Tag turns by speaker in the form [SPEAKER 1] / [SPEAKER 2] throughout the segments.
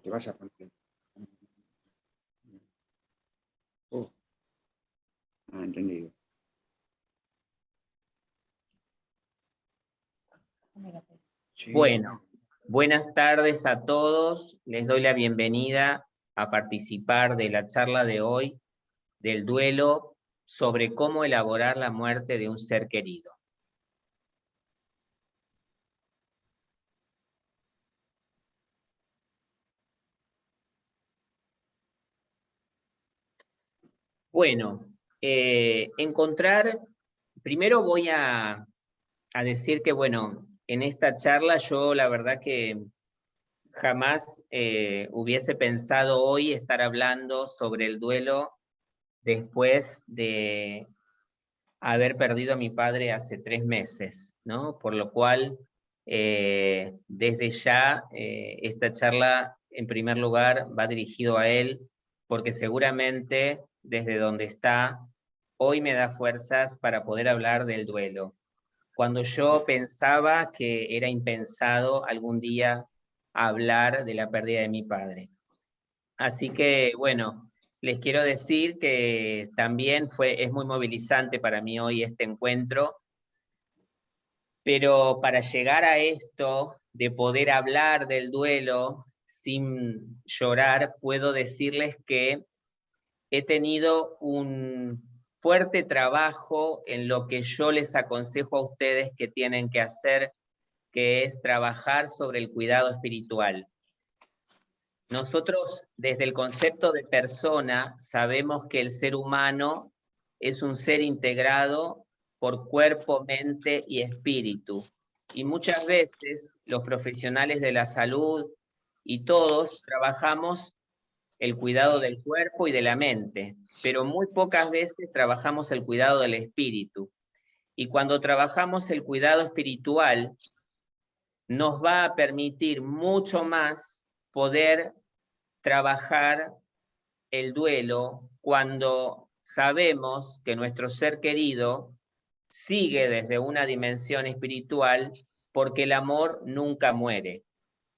[SPEAKER 1] te vaya a poner. Entendido. Sí.
[SPEAKER 2] Bueno, buenas tardes a todos. Les doy la bienvenida a participar de la charla de hoy del duelo sobre cómo elaborar la muerte de un ser querido. Bueno, primero voy a decir que, bueno, en esta charla yo la verdad que jamás hubiese pensado hoy estar hablando sobre el duelo después de haber perdido a mi padre hace 3 meses, ¿no? Por lo cual, desde ya, esta charla, en primer lugar, va dirigido a él, porque seguramente, desde donde está, hoy me da fuerzas para poder hablar del duelo. Cuando yo pensaba que era impensado algún día hablar de la pérdida de mi padre. Así que, bueno, les quiero decir que también es muy movilizante para mí hoy este encuentro, pero para llegar a esto de poder hablar del duelo sin llorar, puedo decirles que he tenido un fuerte trabajo en lo que yo les aconsejo a ustedes que tienen que hacer, que es trabajar sobre el cuidado espiritual. Nosotros, desde el concepto de persona, sabemos que el ser humano es un ser integrado por cuerpo, mente y espíritu. Y muchas veces los profesionales de la salud y todos trabajamos el cuidado del cuerpo y de la mente, pero muy pocas veces trabajamos el cuidado del espíritu. Y cuando trabajamos el cuidado espiritual, nos va a permitir mucho más poder trabajar el duelo cuando sabemos que nuestro ser querido sigue desde una dimensión espiritual, porque el amor nunca muere.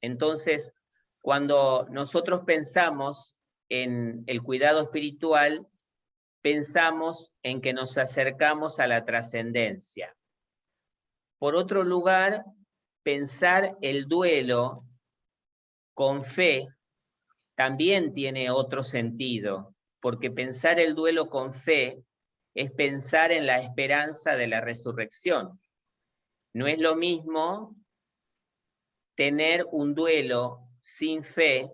[SPEAKER 2] Entonces, cuando nosotros pensamos en el cuidado espiritual, pensamos en que nos acercamos a la trascendencia. Por otro lugar, pensar el duelo con fe también tiene otro sentido, porque pensar el duelo con fe es pensar en la esperanza de la resurrección. No es lo mismo tener un duelo sin fe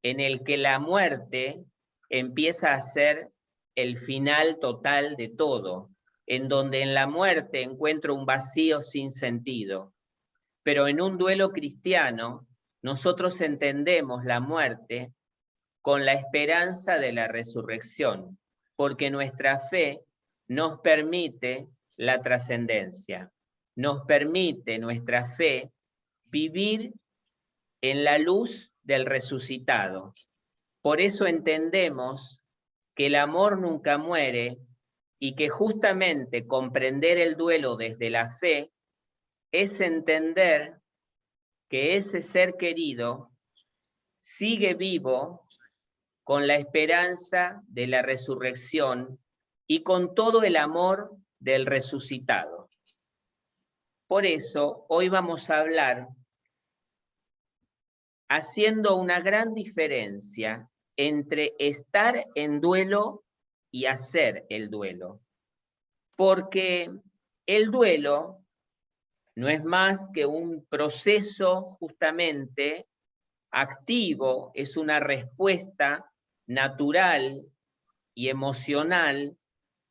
[SPEAKER 2] en el que la muerte empieza a ser el final total de todo, en donde en la muerte encuentro un vacío sin sentido. Pero en un duelo cristiano, nosotros entendemos la muerte con la esperanza de la resurrección, porque nuestra fe nos permite la trascendencia, nos permite nuestra fe vivir en la luz del resucitado. Por eso entendemos que el amor nunca muere y que justamente comprender el duelo desde la fe es entender que ese ser querido sigue vivo con la esperanza de la resurrección y con todo el amor del resucitado. Por eso, hoy vamos a hablar haciendo una gran diferencia entre estar en duelo y hacer el duelo. Porque el duelo no es más que un proceso justamente activo, es una respuesta natural y emocional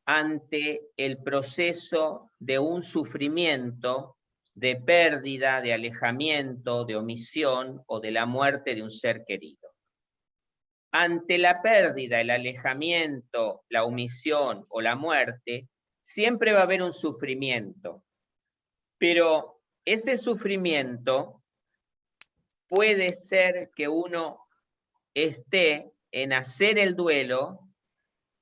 [SPEAKER 2] ante el proceso de un sufrimiento de pérdida, de alejamiento, de omisión o de la muerte de un ser querido. Ante la pérdida, el alejamiento, la omisión o la muerte, siempre va a haber un sufrimiento. Pero ese sufrimiento puede ser que uno esté en hacer el duelo,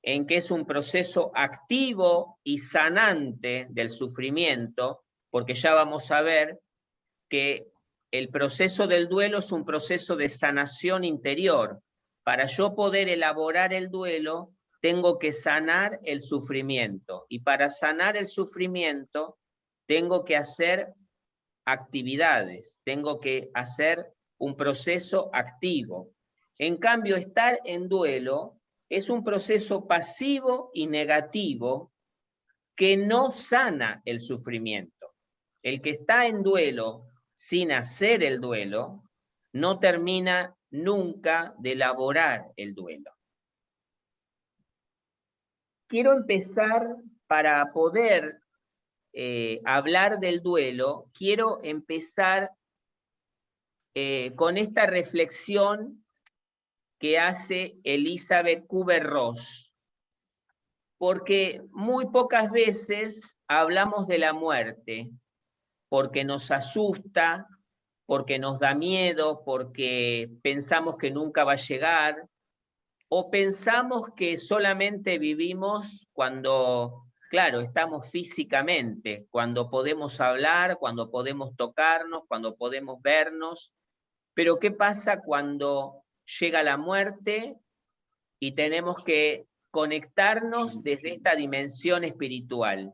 [SPEAKER 2] en que es un proceso activo y sanante del sufrimiento, porque ya vamos a ver que el proceso del duelo es un proceso de sanación interior. Para yo poder elaborar el duelo, tengo que sanar el sufrimiento. Y para sanar el sufrimiento, tengo que hacer actividades, tengo que hacer un proceso activo. En cambio, estar en duelo es un proceso pasivo y negativo que no sana el sufrimiento. El que está en duelo sin hacer el duelo no termina nunca de elaborar el duelo. Quiero empezar, para poder hablar del duelo, quiero empezar con esta reflexión que hace Elizabeth Kübler-Ross, porque muy pocas veces hablamos de la muerte, porque nos asusta, porque nos da miedo, porque pensamos que nunca va a llegar, o pensamos que solamente vivimos cuando, claro, estamos físicamente, cuando podemos hablar, cuando podemos tocarnos, cuando podemos vernos. Pero ¿qué pasa cuando llega la muerte y tenemos que conectarnos desde esta dimensión espiritual?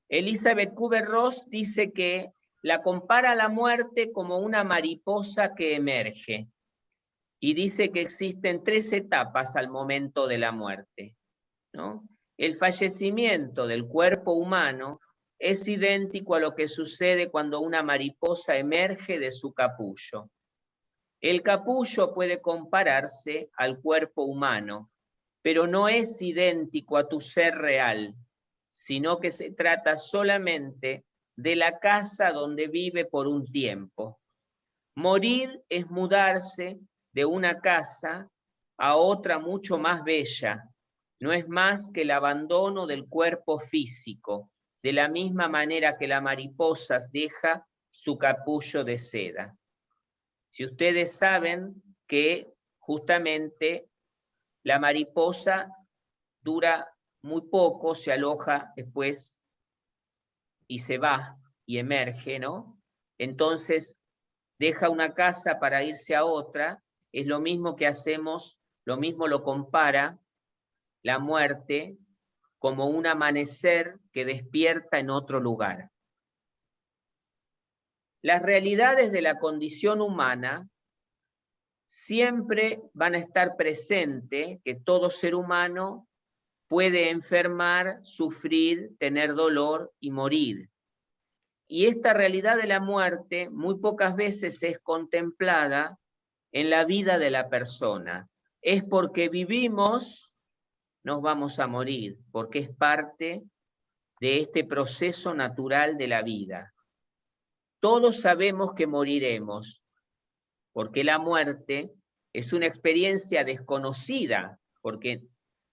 [SPEAKER 2] Elizabeth Kübler-Ross dice que la compara a la muerte como una mariposa que emerge. Y dice que existen 3 etapas al momento de la muerte, ¿no? El fallecimiento del cuerpo humano es idéntico a lo que sucede cuando una mariposa emerge de su capullo. El capullo puede compararse al cuerpo humano, pero no es idéntico a tu ser real, sino que se trata solamente de la casa donde vive por un tiempo. Morir es mudarse de una casa a otra mucho más bella. No es más que el abandono del cuerpo físico, de la misma manera que la mariposa deja su capullo de seda. Si ustedes saben que justamente la mariposa dura muy poco, se aloja después y se va y emerge, ¿no? Entonces deja una casa para irse a otra, es lo mismo que hacemos, lo mismo lo compara la muerte como un amanecer que despierta en otro lugar. Las realidades de la condición humana siempre van a estar presentes, que todo ser humano puede enfermar, sufrir, tener dolor y morir. Y esta realidad de la muerte muy pocas veces es contemplada en la vida de la persona. Es porque vivimos, nos vamos a morir, porque es parte de este proceso natural de la vida. Todos sabemos que moriremos, porque la muerte es una experiencia desconocida, porque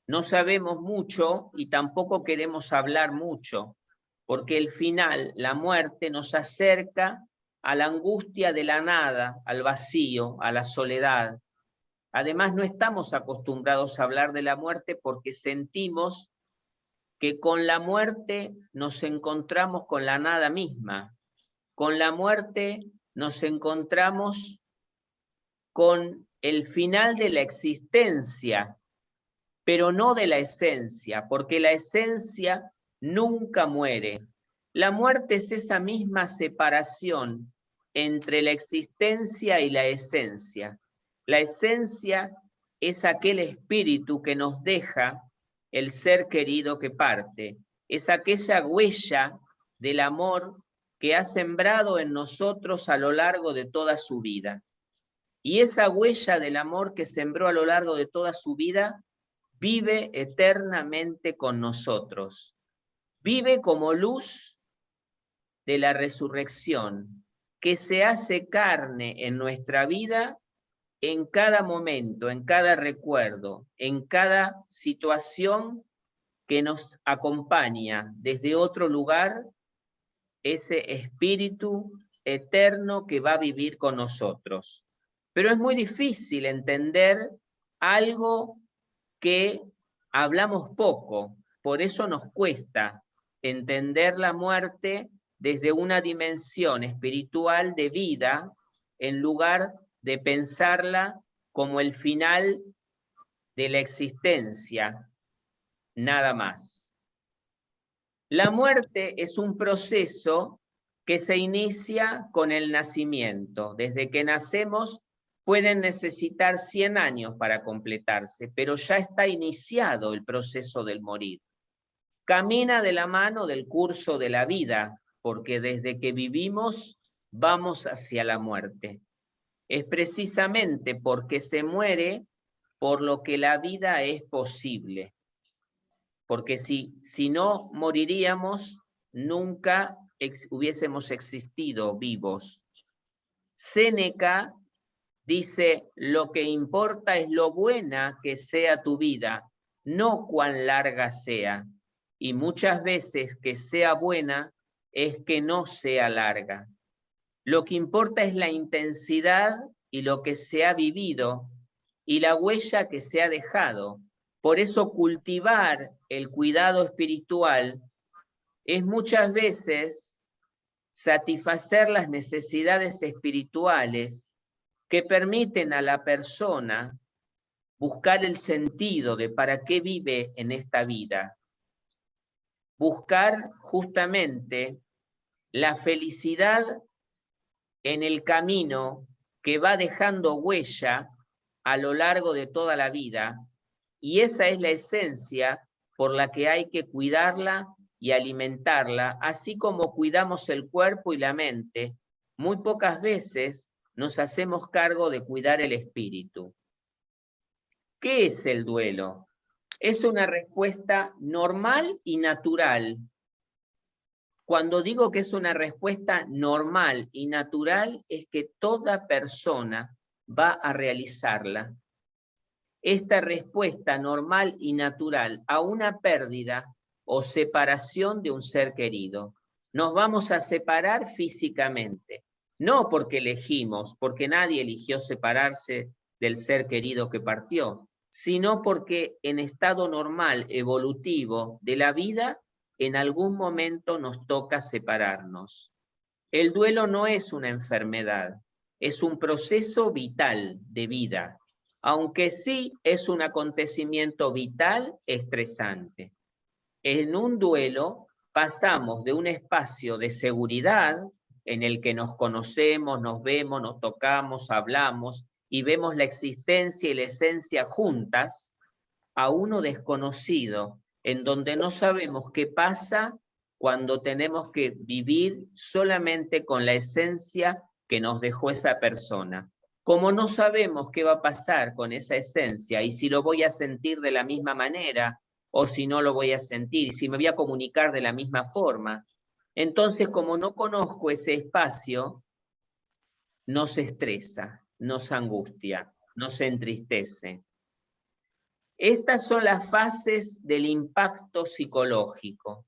[SPEAKER 2] no sabemos mucho y tampoco queremos hablar mucho, porque el final, la muerte, nos acerca a la angustia de la nada, al vacío, a la soledad. Además, no estamos acostumbrados a hablar de la muerte porque sentimos que con la muerte nos encontramos con la nada misma. Con la muerte nos encontramos con el final de la existencia, pero no de la esencia, porque la esencia nunca muere. La muerte es esa misma separación entre la existencia y la esencia. La esencia es aquel espíritu que nos deja el ser querido que parte, es aquella huella del amor que ha sembrado en nosotros a lo largo de toda su vida. Y esa huella del amor que sembró a lo largo de toda su vida vive eternamente con nosotros. Vive como luz de la resurrección, que se hace carne en nuestra vida en cada momento, en cada recuerdo, en cada situación que nos acompaña desde otro lugar, ese espíritu eterno que va a vivir con nosotros. Pero es muy difícil entender algo que hablamos poco, por eso nos cuesta entender la muerte desde una dimensión espiritual de vida, en lugar de pensarla como el final de la existencia, nada más. La muerte es un proceso que se inicia con el nacimiento. Desde que nacemos pueden necesitar 100 años para completarse, pero ya está iniciado el proceso del morir. Camina de la mano del curso de la vida, porque desde que vivimos vamos hacia la muerte. Es precisamente porque se muere por lo que la vida es posible. Porque si no moriríamos, nunca hubiésemos existido vivos. Séneca dice, lo que importa es lo buena que sea tu vida, no cuán larga sea. Y muchas veces que sea buena es que no sea larga. Lo que importa es la intensidad y lo que se ha vivido y la huella que se ha dejado. Por eso cultivar el cuidado espiritual es muchas veces satisfacer las necesidades espirituales que permiten a la persona buscar el sentido de para qué vive en esta vida. Buscar justamente la felicidad en el camino que va dejando huella a lo largo de toda la vida, y esa es la esencia por la que hay que cuidarla y alimentarla, así como cuidamos el cuerpo y la mente. Muy pocas veces nos hacemos cargo de cuidar el espíritu. ¿Qué es el duelo? Es una respuesta normal y natural. Cuando digo que es una respuesta normal y natural, es que toda persona va a realizarla. Esta respuesta normal y natural a una pérdida o separación de un ser querido. Nos vamos a separar físicamente, no porque elegimos, porque nadie eligió separarse del ser querido que partió, sino porque en estado normal, evolutivo de la vida, en algún momento nos toca separarnos. El duelo no es una enfermedad, es un proceso vital de vida, aunque sí es un acontecimiento vital estresante. En un duelo pasamos de un espacio de seguridad en el que nos conocemos, nos vemos, nos tocamos, hablamos y vemos la existencia y la esencia juntas, a uno desconocido, en donde no sabemos qué pasa cuando tenemos que vivir solamente con la esencia que nos dejó esa persona. Como no sabemos qué va a pasar con esa esencia y si lo voy a sentir de la misma manera o si no lo voy a sentir, si me voy a comunicar de la misma forma, entonces como no conozco ese espacio, nos estresa, nos angustia, nos entristece. Estas son las fases del impacto psicológico.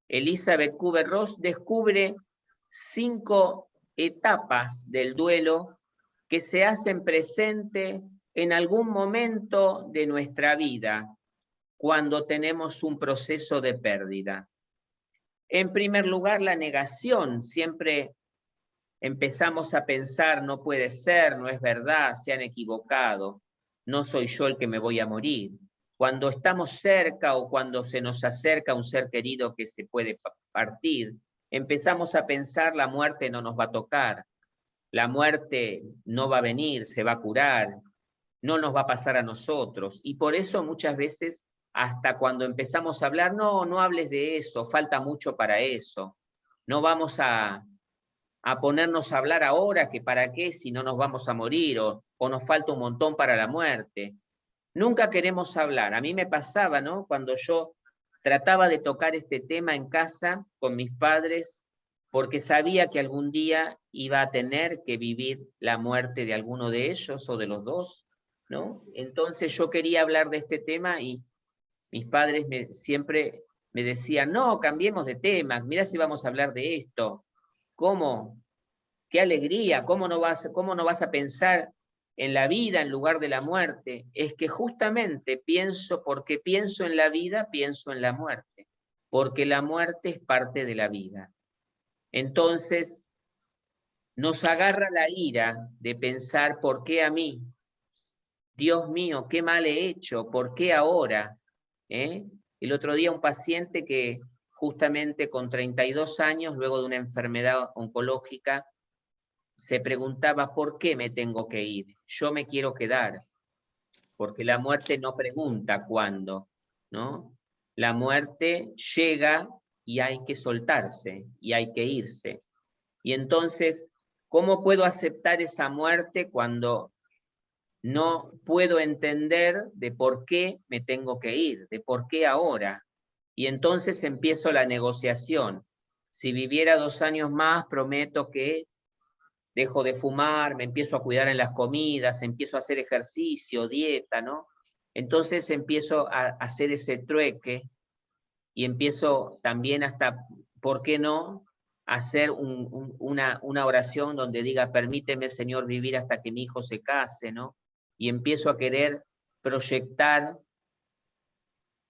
[SPEAKER 2] Elizabeth Kubler-Ross descubre 5 etapas del duelo que se hacen presente en algún momento de nuestra vida cuando tenemos un proceso de pérdida. En primer lugar, la negación. Siempre empezamos a pensar, no puede ser, no es verdad, se han equivocado, no soy yo el que me voy a morir. Cuando estamos cerca o cuando se nos acerca un ser querido que se puede partir, empezamos a pensar la muerte no nos va a tocar, la muerte no va a venir, se va a curar, no nos va a pasar a nosotros. Y por eso muchas veces, hasta cuando empezamos a hablar, no hables de eso, falta mucho para eso, no vamos a ponernos a hablar ahora, que para qué si no nos vamos a morir o nos falta un montón para la muerte. Nunca queremos hablar. A mí me pasaba, ¿no? Cuando yo trataba de tocar este tema en casa con mis padres, porque sabía que algún día iba a tener que vivir la muerte de alguno de ellos o de los dos, ¿no? Entonces yo quería hablar de este tema y mis padres siempre me decían, no, cambiemos de tema, mirá si vamos a hablar de esto. ¿Cómo? ¡Qué alegría! ¿Cómo no vas a pensar en la vida en lugar de la muerte? Es que justamente porque pienso en la vida, pienso en la muerte, porque la muerte es parte de la vida. Entonces, nos agarra la ira de pensar, ¿por qué a mí? Dios mío, qué mal he hecho, ¿por qué ahora? El otro día un paciente que justamente con 32 años, luego de una enfermedad oncológica, se preguntaba, ¿por qué me tengo que ir? Yo me quiero quedar, porque la muerte no pregunta cuándo, ¿no? La muerte llega y hay que soltarse, y hay que irse. Y entonces, ¿cómo puedo aceptar esa muerte cuando no puedo entender de por qué me tengo que ir, de por qué ahora? Y entonces empiezo la negociación. Si viviera 2 años más, prometo que dejo de fumar, me empiezo a cuidar en las comidas, empiezo a hacer ejercicio, dieta, ¿no? Entonces empiezo a hacer ese trueque y empiezo también hasta, ¿por qué no?, hacer una oración donde diga, permíteme, Señor, vivir hasta que mi hijo se case, ¿no? Y empiezo a querer proyectar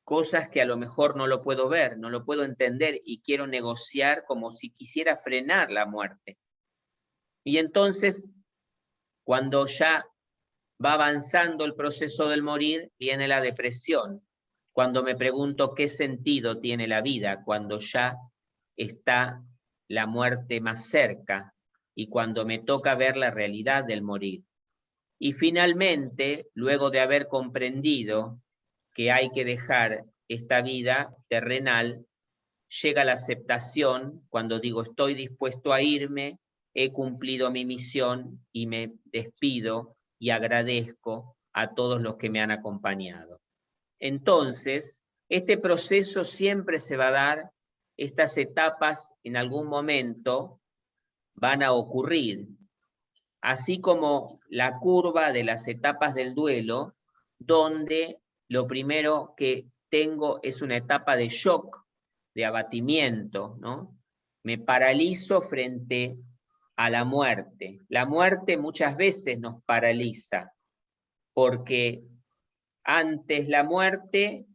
[SPEAKER 2] cosas que a lo mejor no lo puedo ver, no lo puedo entender, y quiero negociar como si quisiera frenar la muerte. Y entonces, cuando ya va avanzando el proceso del morir, viene la depresión. Cuando me pregunto qué sentido tiene la vida, cuando ya está la muerte más cerca y cuando me toca ver la realidad del morir. Y finalmente, luego de haber comprendido que hay que dejar esta vida terrenal, llega la aceptación cuando digo estoy dispuesto a irme, he cumplido mi misión y me despido y agradezco a todos los que me han acompañado. Entonces, este proceso siempre se va a dar, estas etapas en algún momento van a ocurrir, así como la curva de las etapas del duelo, donde lo primero que tengo es una etapa de shock, de abatimiento, ¿no? Me paralizo frente a la muerte. La muerte muchas veces nos paraliza, porque antes la muerte,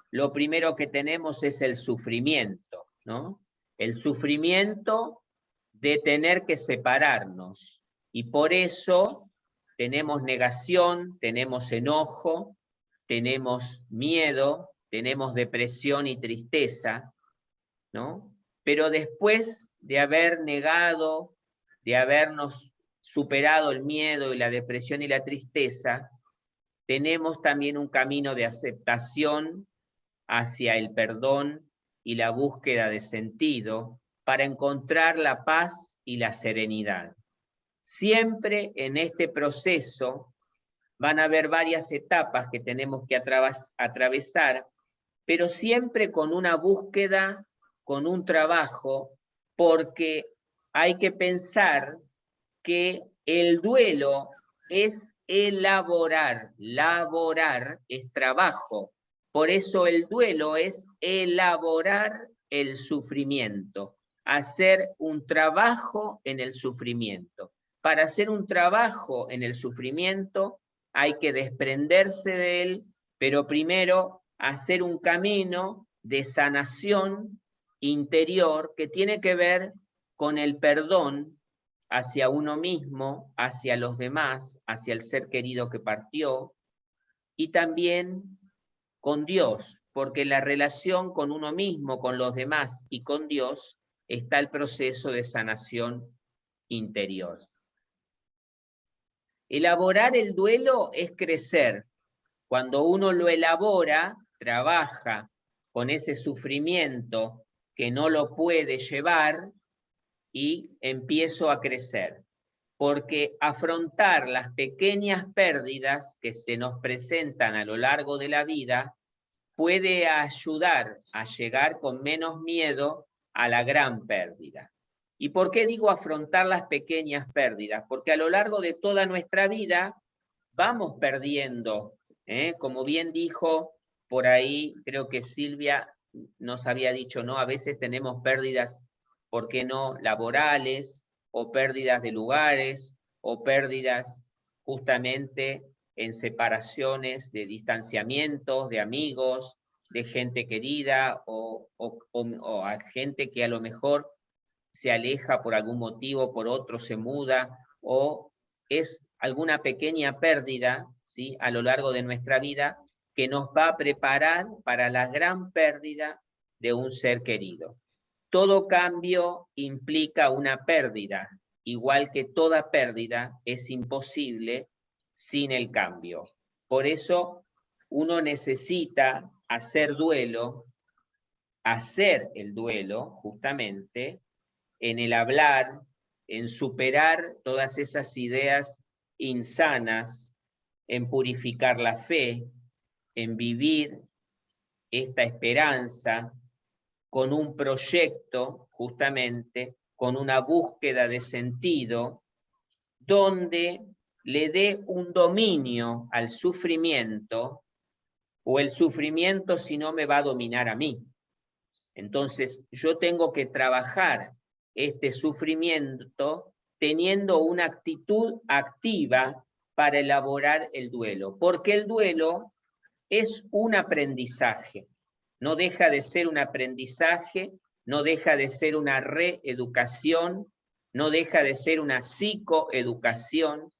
[SPEAKER 2] lo primero que tenemos es el sufrimiento, ¿no? El sufrimiento de tener que separarnos. Y por eso tenemos negación, tenemos enojo, tenemos miedo, tenemos depresión y tristeza, ¿no? Pero después de haber negado, de habernos superado el miedo y la depresión y la tristeza, tenemos también un camino de aceptación hacia el perdón y la búsqueda de sentido para encontrar la paz y la serenidad. Siempre en este proceso van a haber varias etapas que tenemos que atravesar, pero siempre con una búsqueda, con un trabajo, porque hay que pensar que el duelo es elaborar, laborar es trabajo. Por eso el duelo es elaborar el sufrimiento, hacer un trabajo en el sufrimiento. Para hacer un trabajo en el sufrimiento hay que desprenderse de él, pero primero hacer un camino de sanación interior que tiene que ver con el perdón hacia uno mismo, hacia los demás, hacia el ser querido que partió, y también con Dios, porque la relación con uno mismo, con los demás y con Dios está el proceso de sanación interior. Elaborar el duelo es crecer. Cuando uno lo elabora, trabaja con ese sufrimiento que no lo puede llevar y empiezo a crecer. Porque afrontar las pequeñas pérdidas que se nos presentan a lo largo de la vida puede ayudar a llegar con menos miedo a la gran pérdida. ¿Y por qué digo afrontar las pequeñas pérdidas? Porque a lo largo de toda nuestra vida vamos perdiendo, como bien dijo por ahí, creo que Silvia nos había dicho, ¿no? A veces tenemos pérdidas, ¿por qué no?, laborales, o pérdidas de lugares, o pérdidas justamente en separaciones, de distanciamientos, de amigos, de gente querida, o a gente que a lo mejor se aleja por algún motivo, por otro se muda, o es alguna pequeña pérdida, ¿sí?, a lo largo de nuestra vida, que nos va a preparar para la gran pérdida de un ser querido. Todo cambio implica una pérdida, igual que toda pérdida es imposible sin el cambio. Por eso uno necesita hacer el duelo justamente en el hablar, en superar todas esas ideas insanas, en purificar la fe, en vivir esta esperanza con un proyecto, justamente, con una búsqueda de sentido, donde le dé un dominio al sufrimiento, o el sufrimiento si no me va a dominar a mí. Entonces, yo tengo que trabajar este sufrimiento teniendo una actitud activa para elaborar el duelo, porque el duelo es un aprendizaje, no deja de ser un aprendizaje, no deja de ser una reeducación, no deja de ser una psicoeducación,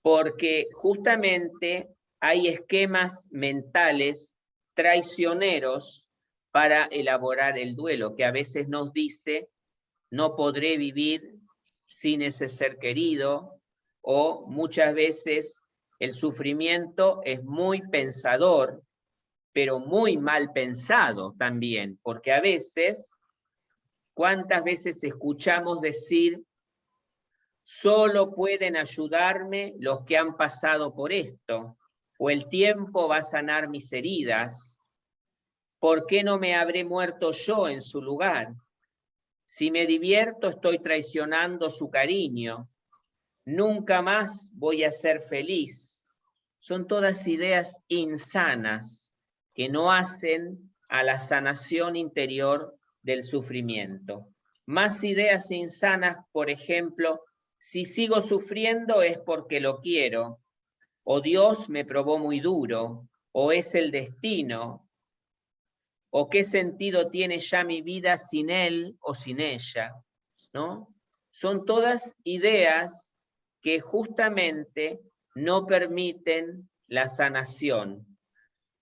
[SPEAKER 2] porque justamente hay esquemas mentales traicioneros para elaborar el duelo, que a veces nos dice, no podré vivir sin ese ser querido, o muchas veces el sufrimiento es muy pensador, pero muy mal pensado también, porque a veces, ¿cuántas veces escuchamos decir, solo pueden ayudarme los que han pasado por esto, o el tiempo va a sanar mis heridas? ¿Por qué no me habré muerto yo en su lugar? Si me divierto, estoy traicionando su cariño. Nunca más voy a ser feliz. Son todas ideas insanas que no hacen a la sanación interior del sufrimiento. Más ideas insanas, por ejemplo, si sigo sufriendo es porque lo quiero, o Dios me probó muy duro, o es el destino, o qué sentido tiene ya mi vida sin él o sin ella, ¿no? Son todas ideas que justamente no permiten la sanación,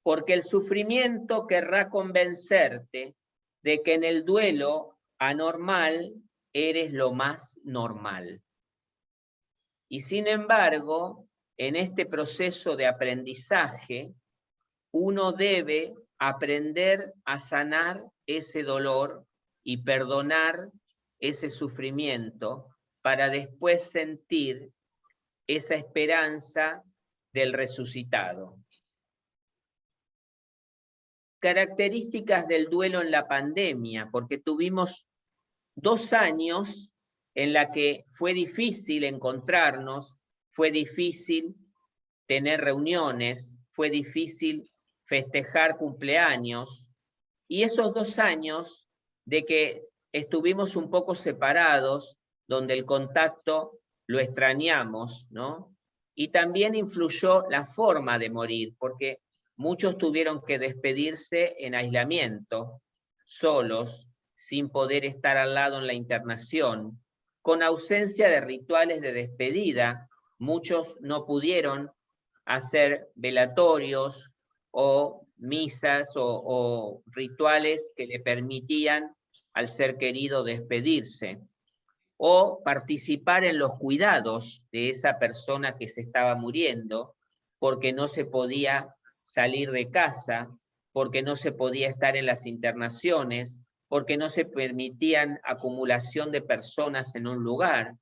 [SPEAKER 2] porque el sufrimiento querrá convencerte de que en el duelo anormal eres lo más normal. Y sin embargo, en este proceso de aprendizaje, uno debe aprender a sanar ese dolor y perdonar ese sufrimiento para después sentir esa esperanza del resucitado. Características del duelo en la pandemia, porque tuvimos 2 años en la que fue difícil encontrarnos, fue difícil tener reuniones, fue difícil festejar cumpleaños, y esos 2 años de que estuvimos un poco separados, donde el contacto lo extrañamos, ¿no? Y también influyó la forma de morir, porque muchos tuvieron que despedirse en aislamiento, solos, sin poder estar al lado en la internación, con ausencia de rituales de despedida. Muchos no pudieron hacer velatorios o misas o rituales que le permitían al ser querido despedirse, o participar en los cuidados de esa persona que se estaba muriendo, porque no se podía salir de casa, porque no se podía estar en las internaciones, porque no se permitían acumulación de personas en un lugar,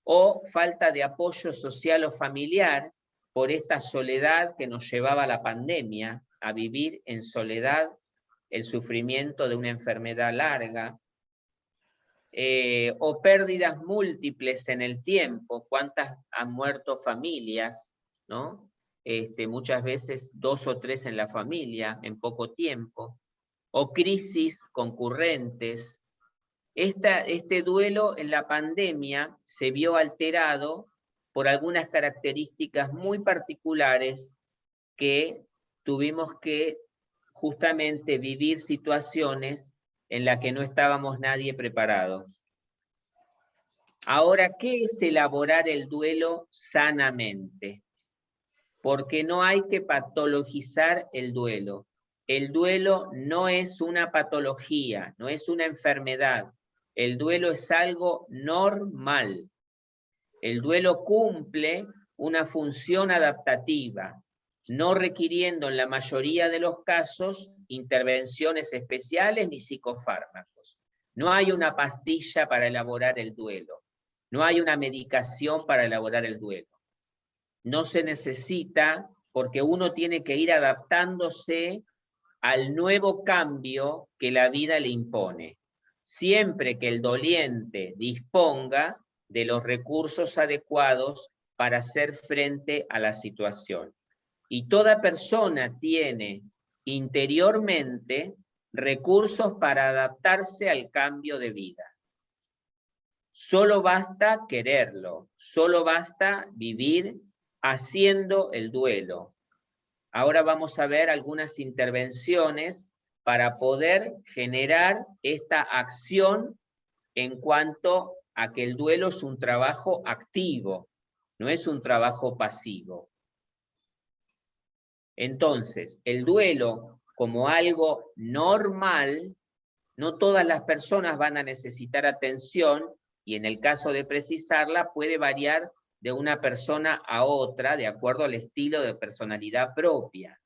[SPEAKER 2] o falta de apoyo social o familiar por esta soledad que nos llevaba la pandemia, a vivir en soledad el sufrimiento de una enfermedad larga, o pérdidas múltiples en el tiempo. ¿Cuántas han muerto familias, ¿no? Muchas veces 2 o 3 en la familia en poco tiempo, o crisis concurrentes. Este duelo en la pandemia se vio alterado por algunas características muy particulares que tuvimos que justamente vivir situaciones en la que no estábamos nadie preparado. Ahora, ¿qué es elaborar el duelo sanamente? Porque no hay que patologizar el duelo. El duelo no es una patología, no es una enfermedad. El duelo es algo normal. El duelo cumple una función adaptativa, no requiriendo en la mayoría de los casos intervenciones especiales ni psicofármacos. No hay una pastilla para elaborar el duelo. No hay una medicación para elaborar el duelo. No se necesita porque uno tiene que ir adaptándose al nuevo cambio que la vida le impone, siempre que el doliente disponga de los recursos adecuados para hacer frente a la situación. Y toda persona tiene interiormente recursos para adaptarse al cambio de vida. Solo basta quererlo, solo basta vivir haciendo el duelo. Ahora vamos a ver algunas intervenciones para poder generar esta acción en cuanto a que el duelo es un trabajo activo, no es un trabajo pasivo. Entonces, el duelo como algo normal, no todas las personas van a necesitar atención y en el caso de precisarla puede variar de una persona a otra de acuerdo al estilo de personalidad propia.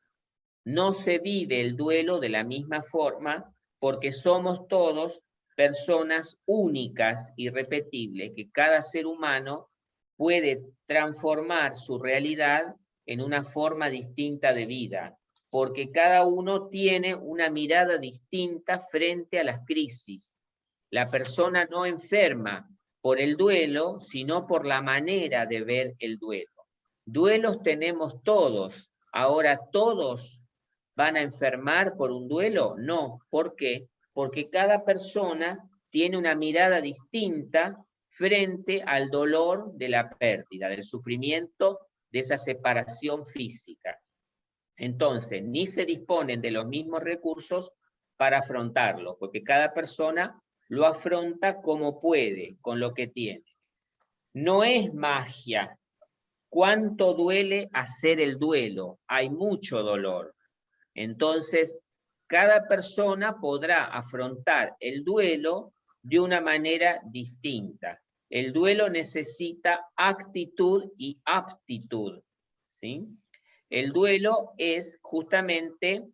[SPEAKER 2] No se vive el duelo de la misma forma porque somos todos personas únicas, irrepetibles, que cada ser humano puede transformar su realidad en una forma distinta de vida, porque cada uno tiene una mirada distinta frente a las crisis. La persona no enferma por el duelo, sino por la manera de ver el duelo. Duelos tenemos todos. Ahora, ¿todos van a enfermar por un duelo? No. ¿Por qué? Porque cada persona tiene una mirada distinta frente al dolor de la pérdida, del sufrimiento, de esa separación física. Entonces, ni se disponen de los mismos recursos para afrontarlo, porque cada persona lo afronta como puede, con lo que tiene. No es magia. ¿Cuánto duele hacer el duelo? Hay mucho dolor. Entonces, cada persona podrá afrontar el duelo de una manera distinta. El duelo necesita actitud y aptitud, ¿sí? El duelo es justamente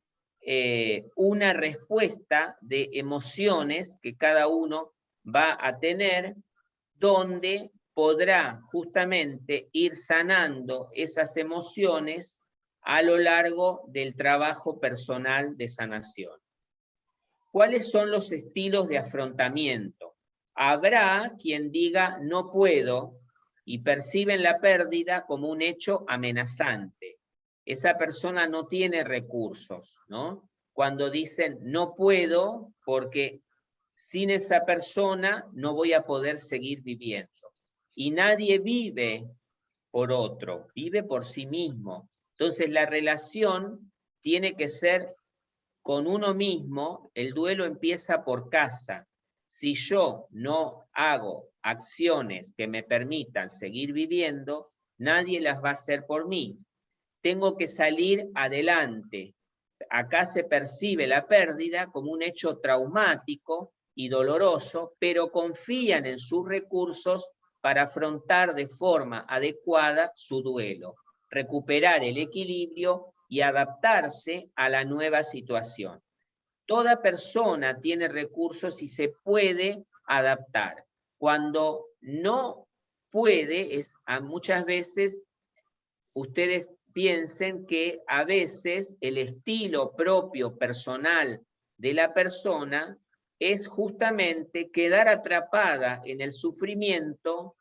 [SPEAKER 2] una respuesta de emociones que cada uno va a tener, donde podrá justamente ir sanando esas emociones a lo largo del trabajo personal de sanación. ¿Cuáles son los estilos de afrontamiento? Habrá quien diga no puedo y perciben la pérdida como un hecho amenazante. Esa persona no tiene recursos, ¿no? Cuando dicen no puedo porque sin esa persona no voy a poder seguir viviendo. Y nadie vive por otro, vive por sí mismo. Entonces la relación tiene que ser con uno mismo. El duelo empieza por casa. Si yo no hago acciones que me permitan seguir viviendo, nadie las va a hacer por mí. Tengo que salir adelante. Acá se percibe la pérdida como un hecho traumático y doloroso, pero confían en sus recursos para afrontar de forma adecuada su duelo, recuperar el equilibrio y adaptarse a la nueva situación. Toda persona tiene recursos y se puede adaptar. Cuando no puede, muchas veces ustedes piensen que a veces el estilo propio personal de la persona es justamente quedar atrapada en el sufrimiento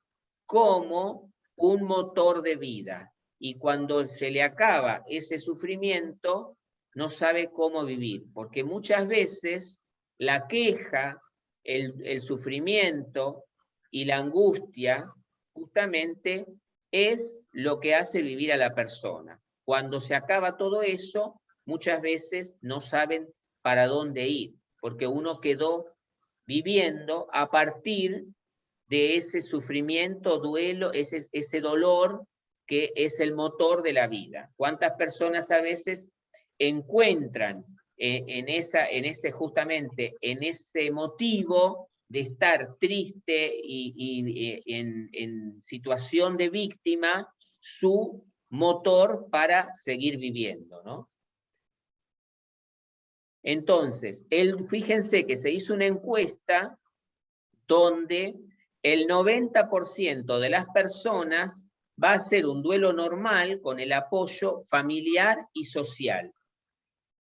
[SPEAKER 2] como un motor de vida. Y cuando se le acaba ese sufrimiento, no sabe cómo vivir, porque muchas veces la queja, el sufrimiento y la angustia justamente es lo que hace vivir a la persona. Cuando se acaba todo eso, muchas veces no saben para dónde ir, porque uno quedó viviendo a partir de ese sufrimiento, duelo, ese dolor que es el motor de la vida. ¿Cuántas personas a veces encuentran justamente en ese motivo de estar triste y en situación de víctima, su motor para seguir viviendo, ¿no? Entonces, fíjense que se hizo una encuesta donde el 90% de las personas va a hacer un duelo normal con el apoyo familiar y social.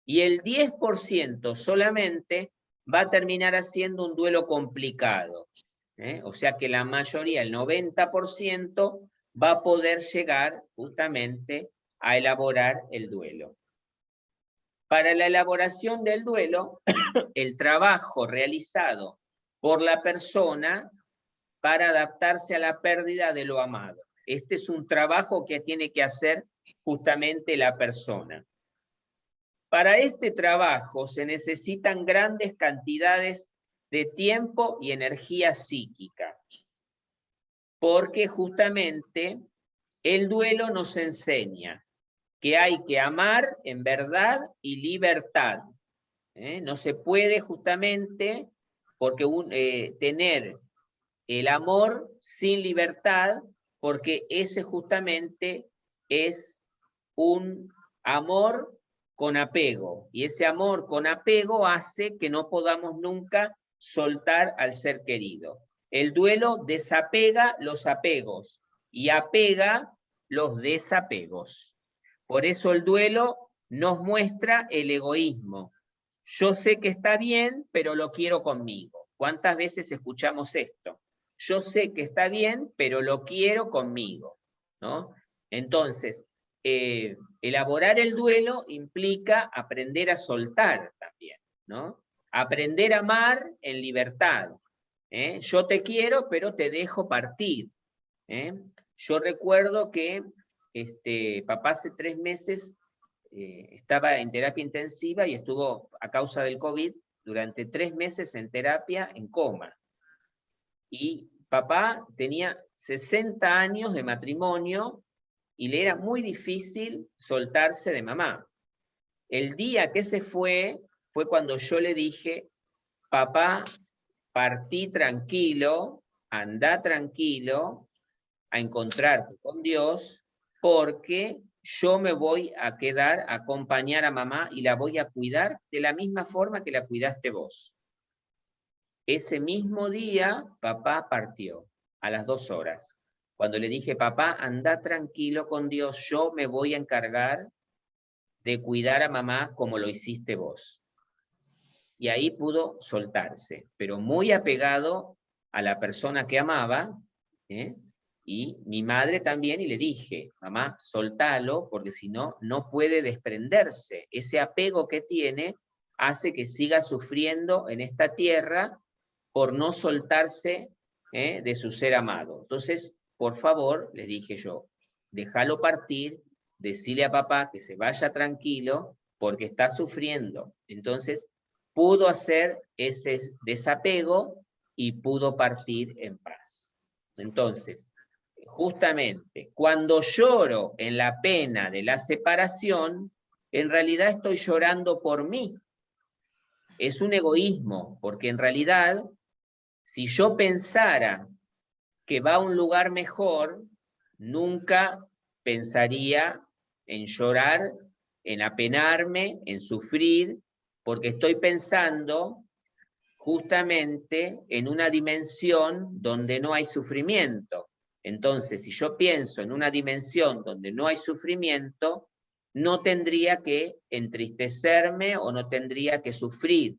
[SPEAKER 2] Y el 10% solamente va a terminar haciendo un duelo complicado. O sea que la mayoría, el 90%, va a poder llegar justamente a elaborar el duelo. Para la elaboración del duelo, el trabajo realizado por la persona para adaptarse a la pérdida de lo amado. Este es un trabajo que tiene que hacer justamente la persona. Para este trabajo se necesitan grandes cantidades de tiempo y energía psíquica, porque justamente el duelo nos enseña que hay que amar en verdad y libertad. No se puede justamente tener el amor sin libertad, porque ese justamente es un amor con apego, y ese amor con apego hace que no podamos nunca soltar al ser querido. El duelo desapega los apegos y apega los desapegos. Por eso el duelo nos muestra el egoísmo. Yo sé que está bien, pero lo quiero conmigo. ¿Cuántas veces escuchamos esto? Yo sé que está bien, pero lo quiero conmigo, ¿no? Entonces, elaborar el duelo implica aprender a soltar también, ¿no? Aprender a amar en libertad. Yo te quiero, pero te dejo partir. Yo recuerdo que papá hace 3 meses estaba en terapia intensiva y estuvo, a causa del COVID, durante 3 meses en terapia en coma. Y papá tenía 60 años de matrimonio y le era muy difícil soltarse de mamá. El día que se fue cuando yo le dije: papá, partí tranquilo, andá tranquilo a encontrarte con Dios, porque yo me voy a quedar a acompañar a mamá y la voy a cuidar de la misma forma que la cuidaste vos. Ese mismo día, papá partió a las 2 horas. Cuando le dije: papá, anda tranquilo con Dios, yo me voy a encargar de cuidar a mamá como lo hiciste vos. Y ahí pudo soltarse, pero muy apegado a la persona que amaba, y mi madre también, y le dije: mamá, soltalo, porque si no, no puede desprenderse. Ese apego que tiene hace que siga sufriendo en esta tierra por no soltarse de su ser amado. Entonces, por favor, le dije yo, déjalo partir, decile a papá que se vaya tranquilo, porque está sufriendo. Entonces, pudo hacer ese desapego y pudo partir en paz. Entonces, justamente, cuando lloro en la pena de la separación, en realidad estoy llorando por mí. Es un egoísmo, porque en realidad, si yo pensara que va a un lugar mejor, nunca pensaría en llorar, en apenarme, en sufrir, porque estoy pensando justamente en una dimensión donde no hay sufrimiento. Entonces, si yo pienso en una dimensión donde no hay sufrimiento, no tendría que entristecerme o no tendría que sufrir,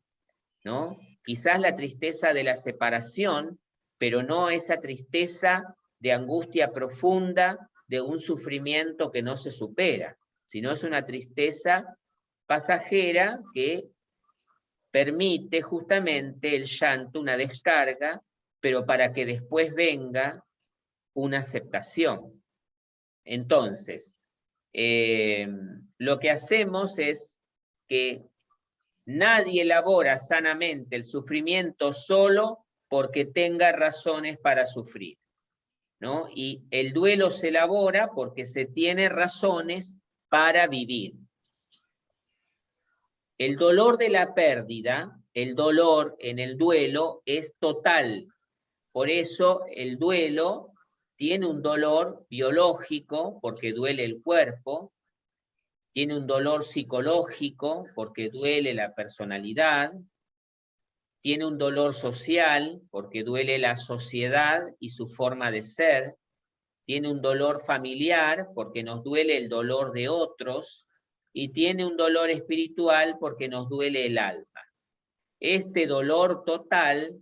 [SPEAKER 2] ¿no? Quizás la tristeza de la separación, pero no esa tristeza de angustia profunda, de un sufrimiento que no se supera, sino es una tristeza pasajera que permite justamente el llanto, una descarga, pero para que después venga una aceptación. Entonces, lo que hacemos es que Nadie elabora sanamente el sufrimiento solo porque tenga razones para sufrir, ¿no? Y el duelo se elabora porque se tiene razones para vivir. El dolor de la pérdida, el dolor en el duelo es total. Por eso el duelo tiene un dolor biológico, porque duele el cuerpo, tiene un dolor psicológico, porque duele la personalidad, tiene un dolor social, porque duele la sociedad y su forma de ser, tiene un dolor familiar, porque nos duele el dolor de otros, y tiene un dolor espiritual, porque nos duele el alma. Este dolor total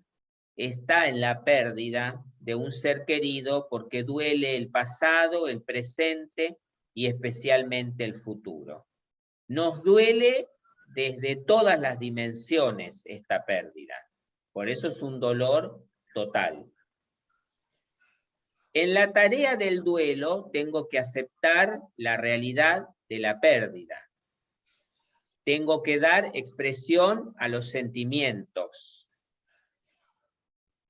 [SPEAKER 2] está en la pérdida de un ser querido, porque duele el pasado, el presente y especialmente el futuro. Nos duele desde todas las dimensiones esta pérdida. Por eso es un dolor total. En la tarea del duelo tengo que aceptar la realidad de la pérdida. Tengo que dar expresión a los sentimientos.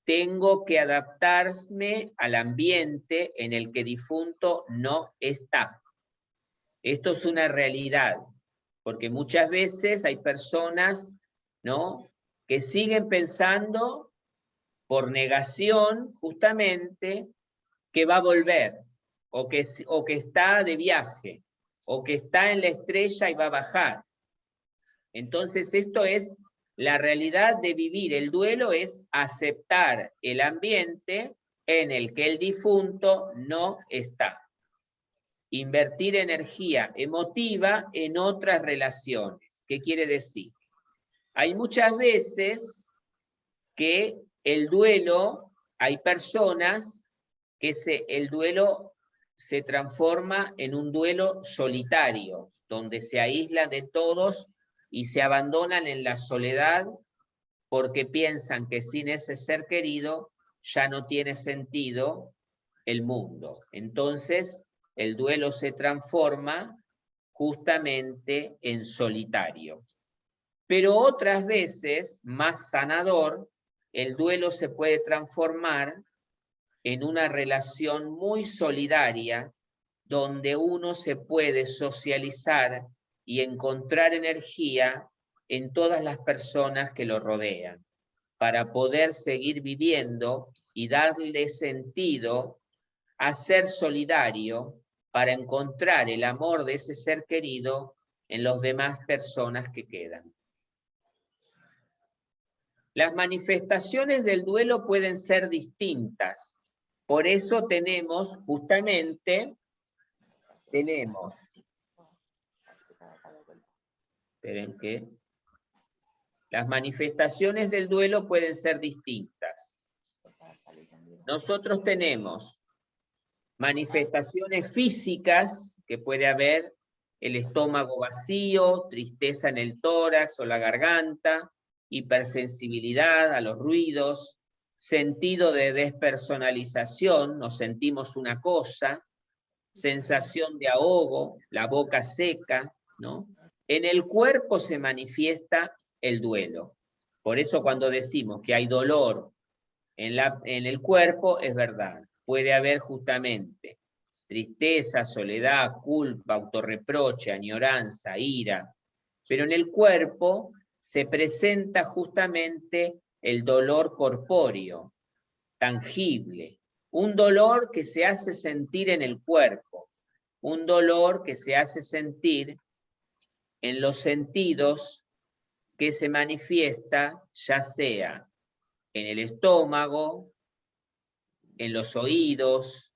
[SPEAKER 2] Tengo que adaptarme al ambiente en el que difunto no está. Esto es una realidad, porque muchas veces hay personas, ¿no?, que siguen pensando por negación justamente que va a volver, o que está de viaje, o que está en la estrella y va a bajar. Entonces esto es la realidad de vivir. El duelo es aceptar el ambiente en el que el difunto no está. Invertir energía emotiva en otras relaciones. ¿Qué quiere decir? Hay muchas veces que el duelo, hay personas que el duelo se transforma en un duelo solitario, donde se aíslan de todos y se abandonan en la soledad porque piensan que sin ese ser querido ya no tiene sentido el mundo. Entonces, el duelo se transforma justamente en solitario. Pero otras veces, más sanador, el duelo se puede transformar en una relación muy solidaria, donde uno se puede socializar y encontrar energía en todas las personas que lo rodean, para poder seguir viviendo y darle sentido a ser solidario, para encontrar el amor de ese ser querido en las demás personas que quedan. Las manifestaciones del duelo pueden ser distintas. Por eso tenemos, justamente, esperen que las manifestaciones del duelo pueden ser distintas. Nosotros tenemos manifestaciones físicas, que puede haber el estómago vacío, tristeza en el tórax o la garganta, hipersensibilidad a los ruidos, sentido de despersonalización, nos sentimos una cosa, sensación de ahogo, la boca seca, ¿no? En el cuerpo se manifiesta el duelo. Por eso cuando decimos que hay dolor en el cuerpo, es verdad. Puede haber justamente tristeza, soledad, culpa, autorreproche, añoranza, ira. Pero en el cuerpo se presenta justamente el dolor corpóreo, tangible. Un dolor que se hace sentir en el cuerpo. Un dolor que se hace sentir en los sentidos, que se manifiesta ya sea en el estómago, en los oídos,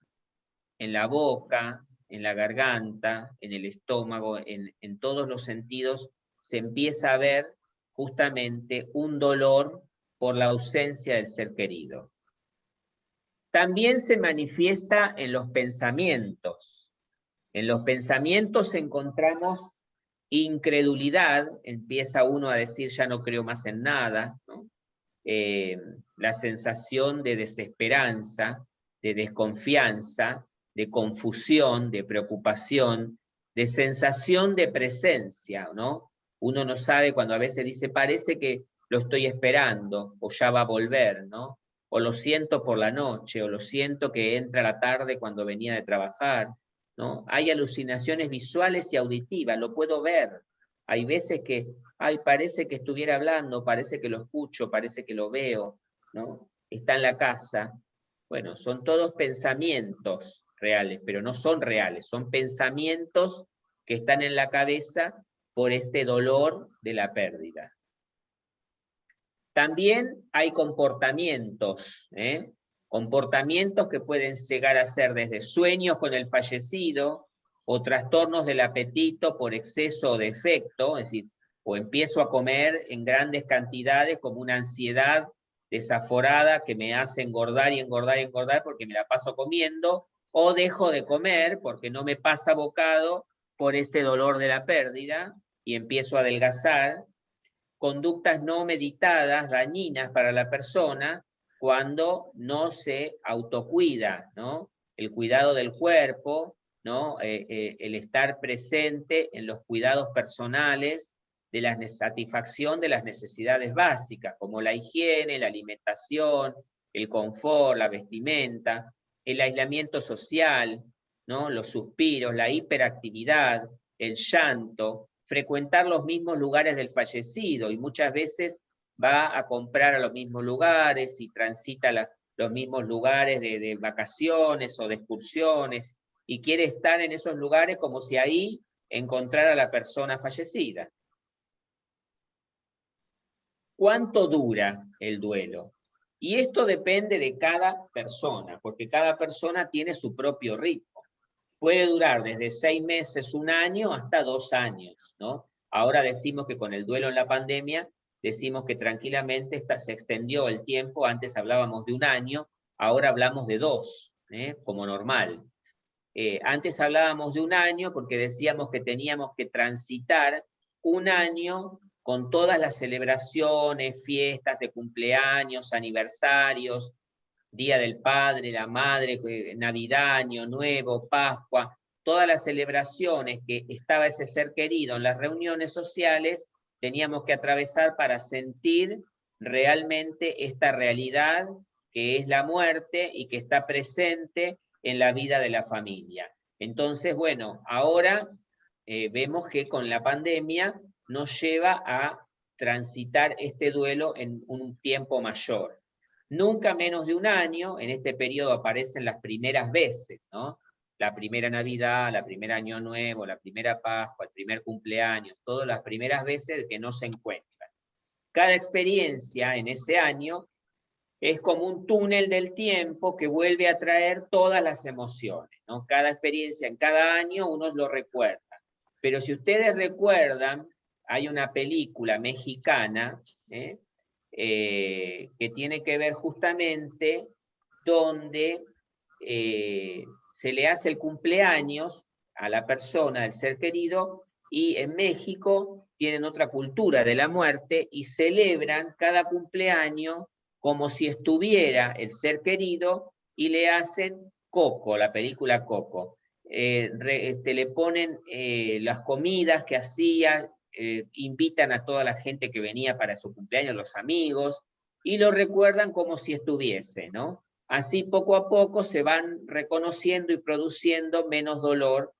[SPEAKER 2] en la boca, en la garganta, en el estómago, en todos los sentidos, se empieza a ver justamente un dolor por la ausencia del ser querido. También se manifiesta en los pensamientos. En los pensamientos encontramos incredulidad, empieza uno a decir ya no creo más en nada, ¿no? La sensación de desesperanza, de desconfianza, de confusión, de preocupación, de sensación de presencia, ¿no? Uno no sabe cuando a veces dice, parece que lo estoy esperando, o ya va a volver, ¿no? O lo siento por la noche, o lo siento que entra a la tarde cuando venía de trabajar, ¿no? Hay alucinaciones visuales y auditivas, lo puedo ver. Hay veces que, ay, parece que estuviera hablando, parece que lo escucho, parece que lo veo, ¿no? Está en la casa. Bueno, son todos pensamientos reales, pero no son reales, son pensamientos que están en la cabeza por este dolor de la pérdida. También hay comportamientos, comportamientos que pueden llegar a ser desde sueños con el fallecido o trastornos del apetito por exceso o defecto, es decir, o empiezo a comer en grandes cantidades como una ansiedad desaforada que me hace engordar y engordar y engordar porque me la paso comiendo, o dejo de comer porque no me pasa bocado por este dolor de la pérdida y empiezo a adelgazar. Conductas no meditadas, dañinas para la persona, cuando no se autocuida, ¿no? El cuidado del cuerpo, ¿no? El estar presente en los cuidados personales de la satisfacción de las necesidades básicas, como la higiene, la alimentación, el confort, la vestimenta, el aislamiento social, ¿no? Los suspiros, la hiperactividad, el llanto, frecuentar los mismos lugares del fallecido, y muchas veces va a comprar a los mismos lugares y transita los mismos lugares de vacaciones o de excursiones, y quiere estar en esos lugares como si ahí encontrara a la persona fallecida. ¿Cuánto dura el duelo? Y esto depende de cada persona, porque cada persona tiene su propio ritmo. Puede durar desde 6 meses, 1 año, hasta 2 años, ¿no? Ahora decimos que con el duelo en la pandemia, decimos que tranquilamente se extendió el tiempo. Antes hablábamos de 1 año, ahora hablamos de 2, como normal. Antes hablábamos de 1 año porque decíamos que teníamos que transitar 1 año con todas las celebraciones, fiestas de cumpleaños, aniversarios, Día del Padre, la Madre, Navidad, Año Nuevo, Pascua, todas las celebraciones que estaba ese ser querido en las reuniones sociales, teníamos que atravesar para sentir realmente esta realidad que es la muerte y que está presente en la vida de la familia. Entonces, bueno, ahora vemos que con la pandemia nos lleva a transitar este duelo en un tiempo mayor. Nunca menos de 1 año, en este periodo aparecen las primeras veces, ¿no? La primera Navidad, la primera Año Nuevo, la primera Pascua, el primer cumpleaños, todas las primeras veces que no se encuentran. Cada experiencia en ese año es como un túnel del tiempo que vuelve a traer todas las emociones, ¿no? Cada experiencia en cada año uno lo recuerda. Pero si ustedes recuerdan, hay una película mexicana, que tiene que ver justamente donde se le hace el cumpleaños a la persona, al ser querido, y en México tienen otra cultura de la muerte y celebran cada cumpleaños como si estuviera el ser querido, y le hacen Coco, la película Coco. Le ponen las comidas que hacía, invitan a toda la gente que venía para su cumpleaños, los amigos, y lo recuerdan como si estuviese, ¿no? Así poco a poco se van reconociendo y produciendo menos dolor,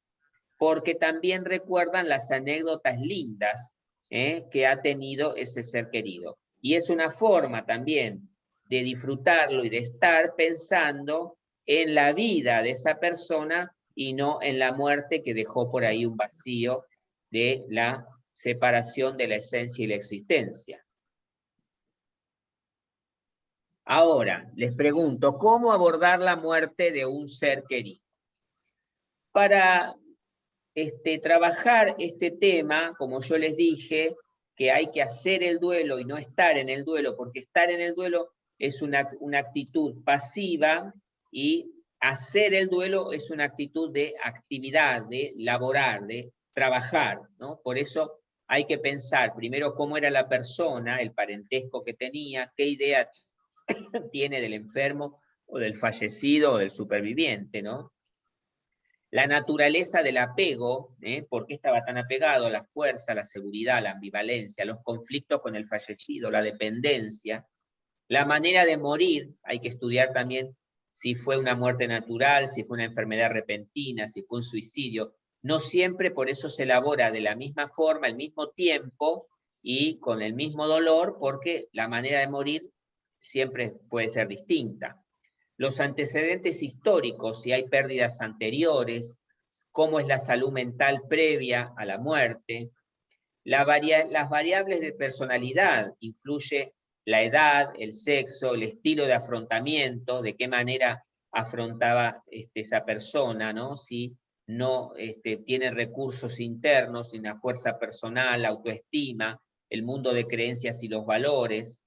[SPEAKER 2] porque también recuerdan las anécdotas lindas que ha tenido ese ser querido. Y es una forma también de disfrutarlo y de estar pensando en la vida de esa persona y no en la muerte que dejó por ahí un vacío de la separación de la esencia y la existencia. Ahora, les pregunto, ¿cómo abordar la muerte de un ser querido? Para trabajar este tema, como yo les dije, que hay que hacer el duelo y no estar en el duelo, porque estar en el duelo es una actitud pasiva, y hacer el duelo es una actitud de actividad, de laborar, de trabajar, ¿no? Por eso hay que pensar primero cómo era la persona, el parentesco que tenía, qué idea tiene del enfermo o del fallecido o del superviviente, ¿no? La naturaleza del apego, ¿por qué estaba tan apegado? La fuerza, la seguridad, la ambivalencia, los conflictos con el fallecido, la dependencia, la manera de morir. Hay que estudiar también si fue una muerte natural, si fue una enfermedad repentina, si fue un suicidio. No siempre por eso se elabora de la misma forma, al mismo tiempo y con el mismo dolor, porque la manera de morir siempre puede ser distinta. Los antecedentes históricos, si hay pérdidas anteriores, cómo es la salud mental previa a la muerte. Las variables de personalidad, influye la edad, el sexo, el estilo de afrontamiento, de qué manera afrontaba esa persona, ¿no? Si no tiene recursos internos, una fuerza personal, la autoestima, el mundo de creencias y los valores.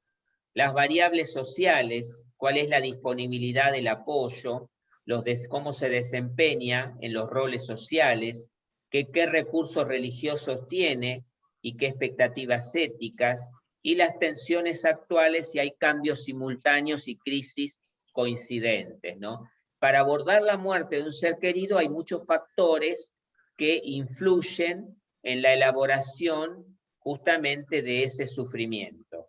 [SPEAKER 2] Las variables sociales, cuál es la disponibilidad del apoyo, cómo se desempeña en los roles sociales, qué recursos religiosos tiene y qué expectativas éticas, y las tensiones actuales si hay cambios simultáneos y crisis coincidentes, ¿no? Para abordar la muerte de un ser querido hay muchos factores que influyen en la elaboración justamente de ese sufrimiento.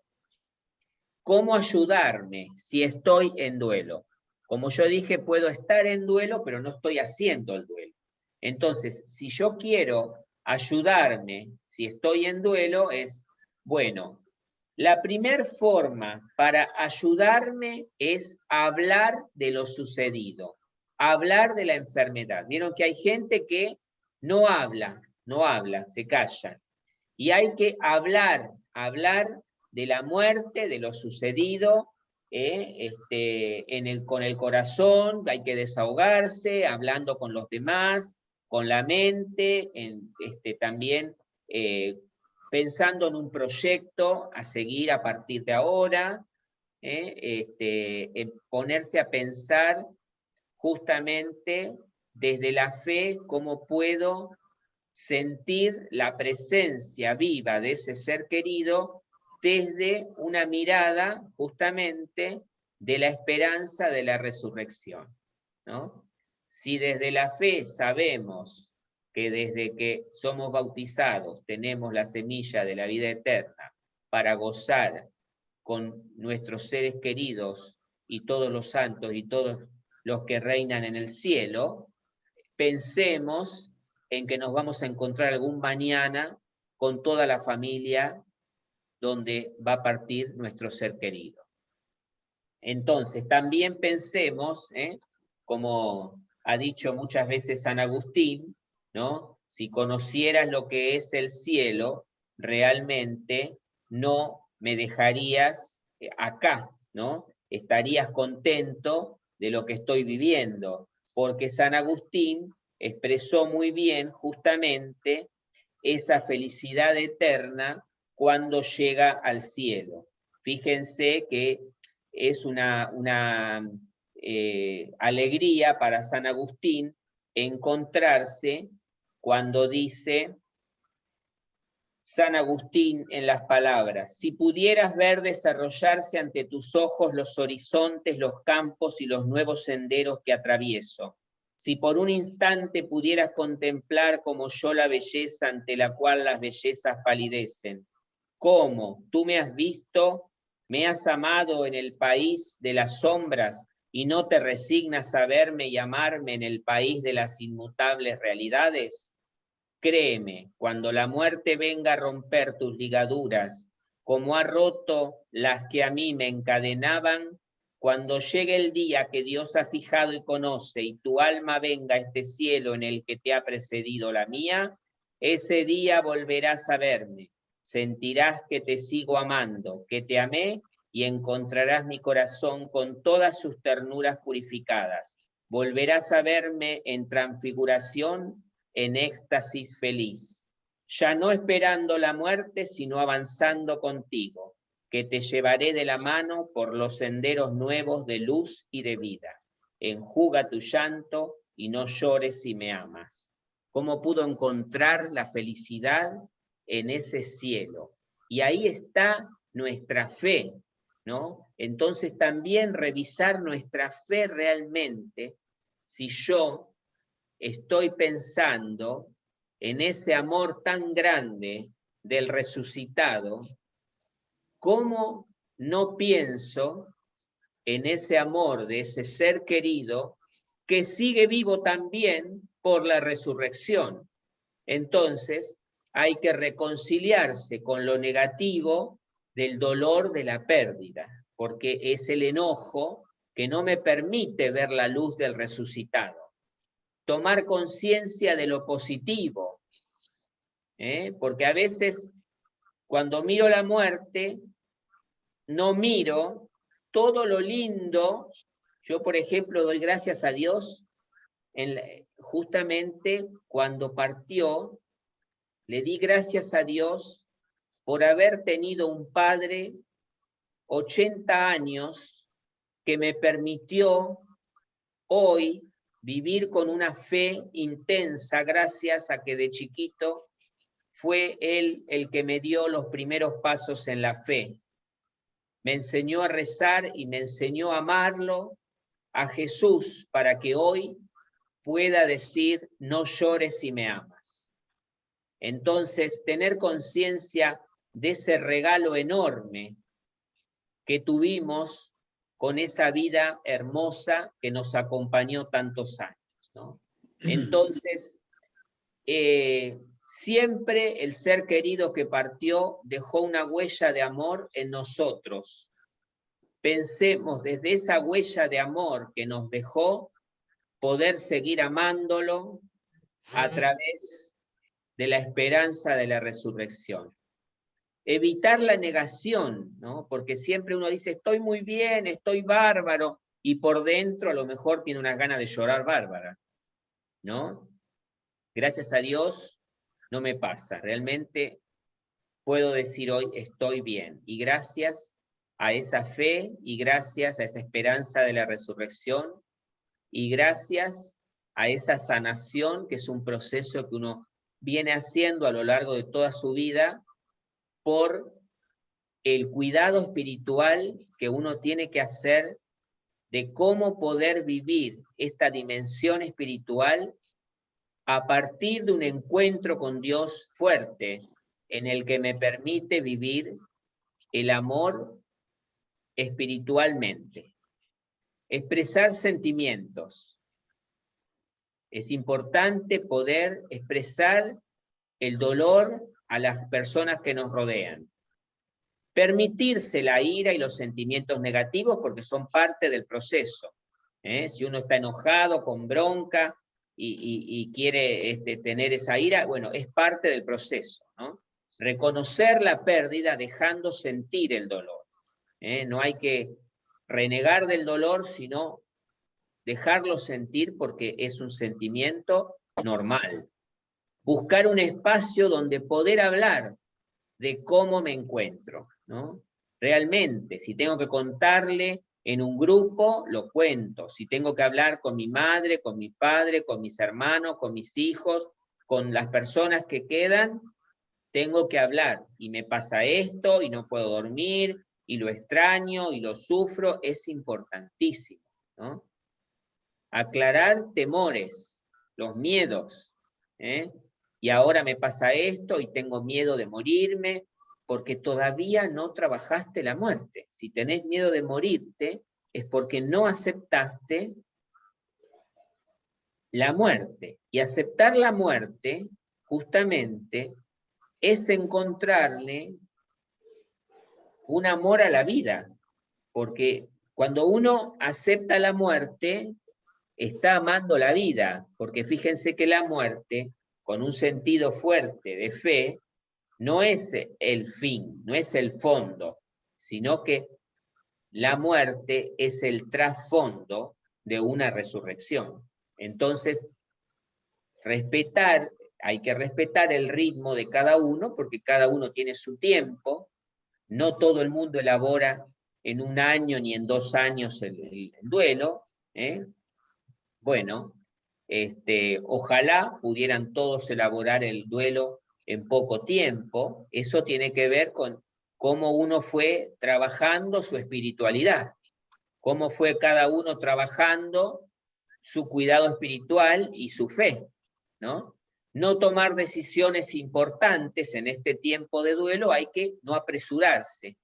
[SPEAKER 2] ¿Cómo ayudarme si estoy en duelo? Como yo dije, puedo estar en duelo, pero no estoy haciendo el duelo. Entonces, si yo quiero ayudarme, si estoy en duelo, es, bueno, la primer forma para ayudarme es hablar de lo sucedido, hablar de la enfermedad. Vieron que hay gente que no habla, se calla. Y hay que hablar de la muerte, de lo sucedido, con el corazón, hay que desahogarse, hablando con los demás, con la mente, también pensando en un proyecto a seguir a partir de ahora, ponerse a pensar justamente desde la fe cómo puedo sentir la presencia viva de ese ser querido desde una mirada justamente de la esperanza de la resurrección, ¿no? Si desde la fe sabemos que desde que somos bautizados tenemos la semilla de la vida eterna para gozar con nuestros seres queridos y todos los santos y todos los que reinan en el cielo, pensemos en que nos vamos a encontrar algún mañana con toda la familia donde va a partir nuestro ser querido. Entonces, también pensemos, como ha dicho muchas veces San Agustín, ¿no? Si conocieras lo que es el cielo, realmente no me dejarías acá, ¿no? Estarías contento de lo que estoy viviendo, porque San Agustín expresó muy bien justamente esa felicidad eterna cuando llega al cielo. Fíjense que es una alegría para San Agustín encontrarse cuando dice San Agustín en las palabras: si pudieras ver desarrollarse ante tus ojos los horizontes, los campos y los nuevos senderos que atravieso, si por un instante pudieras contemplar como yo la belleza ante la cual las bellezas palidecen, ¿cómo tú me has visto, me has amado en el país de las sombras y no te resignas a verme y amarme en el país de las inmutables realidades? Créeme, cuando la muerte venga a romper tus ligaduras, como ha roto las que a mí me encadenaban, cuando llegue el día que Dios ha fijado y conoce, y tu alma venga a este cielo en el que te ha precedido la mía, ese día volverás a verme, sentirás que te sigo amando, que te amé, y encontrarás mi corazón con todas sus ternuras purificadas. Volverás a verme en transfiguración, en éxtasis feliz, ya no esperando la muerte, sino avanzando contigo, que te llevaré de la mano por los senderos nuevos de luz y de vida. Enjuga tu llanto y no llores si me amas. ¿Cómo pudo encontrar la felicidad en ese cielo? Y ahí está nuestra fe, ¿no? Entonces también revisar nuestra fe realmente, si yo estoy pensando en ese amor tan grande del resucitado, ¿cómo no pienso en ese amor de ese ser querido que sigue vivo también por la resurrección? Entonces, hay que reconciliarse con lo negativo del dolor de la pérdida, porque es el enojo que no me permite ver la luz del resucitado. Tomar conciencia de lo positivo, porque a veces cuando miro la muerte, no miro todo lo lindo. Yo, por ejemplo, doy gracias a Dios, justamente cuando partió, le di gracias a Dios por haber tenido un padre 80 años que me permitió hoy vivir con una fe intensa gracias a que de chiquito fue él el que me dio los primeros pasos en la fe. Me enseñó a rezar y me enseñó a amarlo, a Jesús, para que hoy pueda decir, no llores si me amas. Entonces, tener conciencia de ese regalo enorme que tuvimos con esa vida hermosa que nos acompañó tantos años, ¿no? Entonces, siempre el ser querido que partió dejó una huella de amor en nosotros. Pensemos desde esa huella de amor que nos dejó, poder seguir amándolo a través de la esperanza de la resurrección. Evitar la negación, ¿no? Porque siempre uno dice, estoy muy bien, estoy bárbaro, y por dentro a lo mejor tiene unas ganas de llorar bárbara, ¿no? Gracias a Dios no me pasa, realmente puedo decir hoy estoy bien, y gracias a esa fe, y gracias a esa esperanza de la resurrección, y gracias a esa sanación, que es un proceso que uno viene haciendo a lo largo de toda su vida, por el cuidado espiritual que uno tiene que hacer de cómo poder vivir esta dimensión espiritual a partir de un encuentro con Dios fuerte, en el que me permite vivir el amor espiritualmente. Expresar sentimientos. Es importante poder expresar el dolor a las personas que nos rodean. Permitirse la ira y los sentimientos negativos porque son parte del proceso. Si uno está enojado, con bronca y quiere tener esa ira, bueno, es parte del proceso, ¿no? Reconocer la pérdida dejando sentir el dolor. No hay que renegar del dolor, sino dejarlo sentir porque es un sentimiento normal. Buscar un espacio donde poder hablar de cómo me encuentro, ¿no? Realmente, si tengo que contarle en un grupo, lo cuento. Si tengo que hablar con mi madre, con mi padre, con mis hermanos, con mis hijos, con las personas que quedan, tengo que hablar. Y me pasa esto, y no puedo dormir, y lo extraño, y lo sufro, es importantísimo, ¿no? Aclarar temores, los miedos, y ahora me pasa esto y tengo miedo de morirme, porque todavía no trabajaste la muerte. Si tenés miedo de morirte, es porque no aceptaste la muerte. Y aceptar la muerte, justamente, es encontrarle un amor a la vida. Porque cuando uno acepta la muerte, está amando la vida. Porque fíjense que la muerte, con un sentido fuerte de fe, no es el fin, no es el fondo, sino que la muerte es el trasfondo de una resurrección. Entonces, hay que respetar el ritmo de cada uno, porque cada uno tiene su tiempo, no todo el mundo elabora en un año ni en 2 años el duelo, Bueno, ojalá pudieran todos elaborar el duelo en poco tiempo. Eso tiene que ver con cómo uno fue trabajando su espiritualidad, cómo fue cada uno trabajando su cuidado espiritual y su fe, ¿no? No tomar decisiones importantes en este tiempo de duelo, hay que no apresurarse,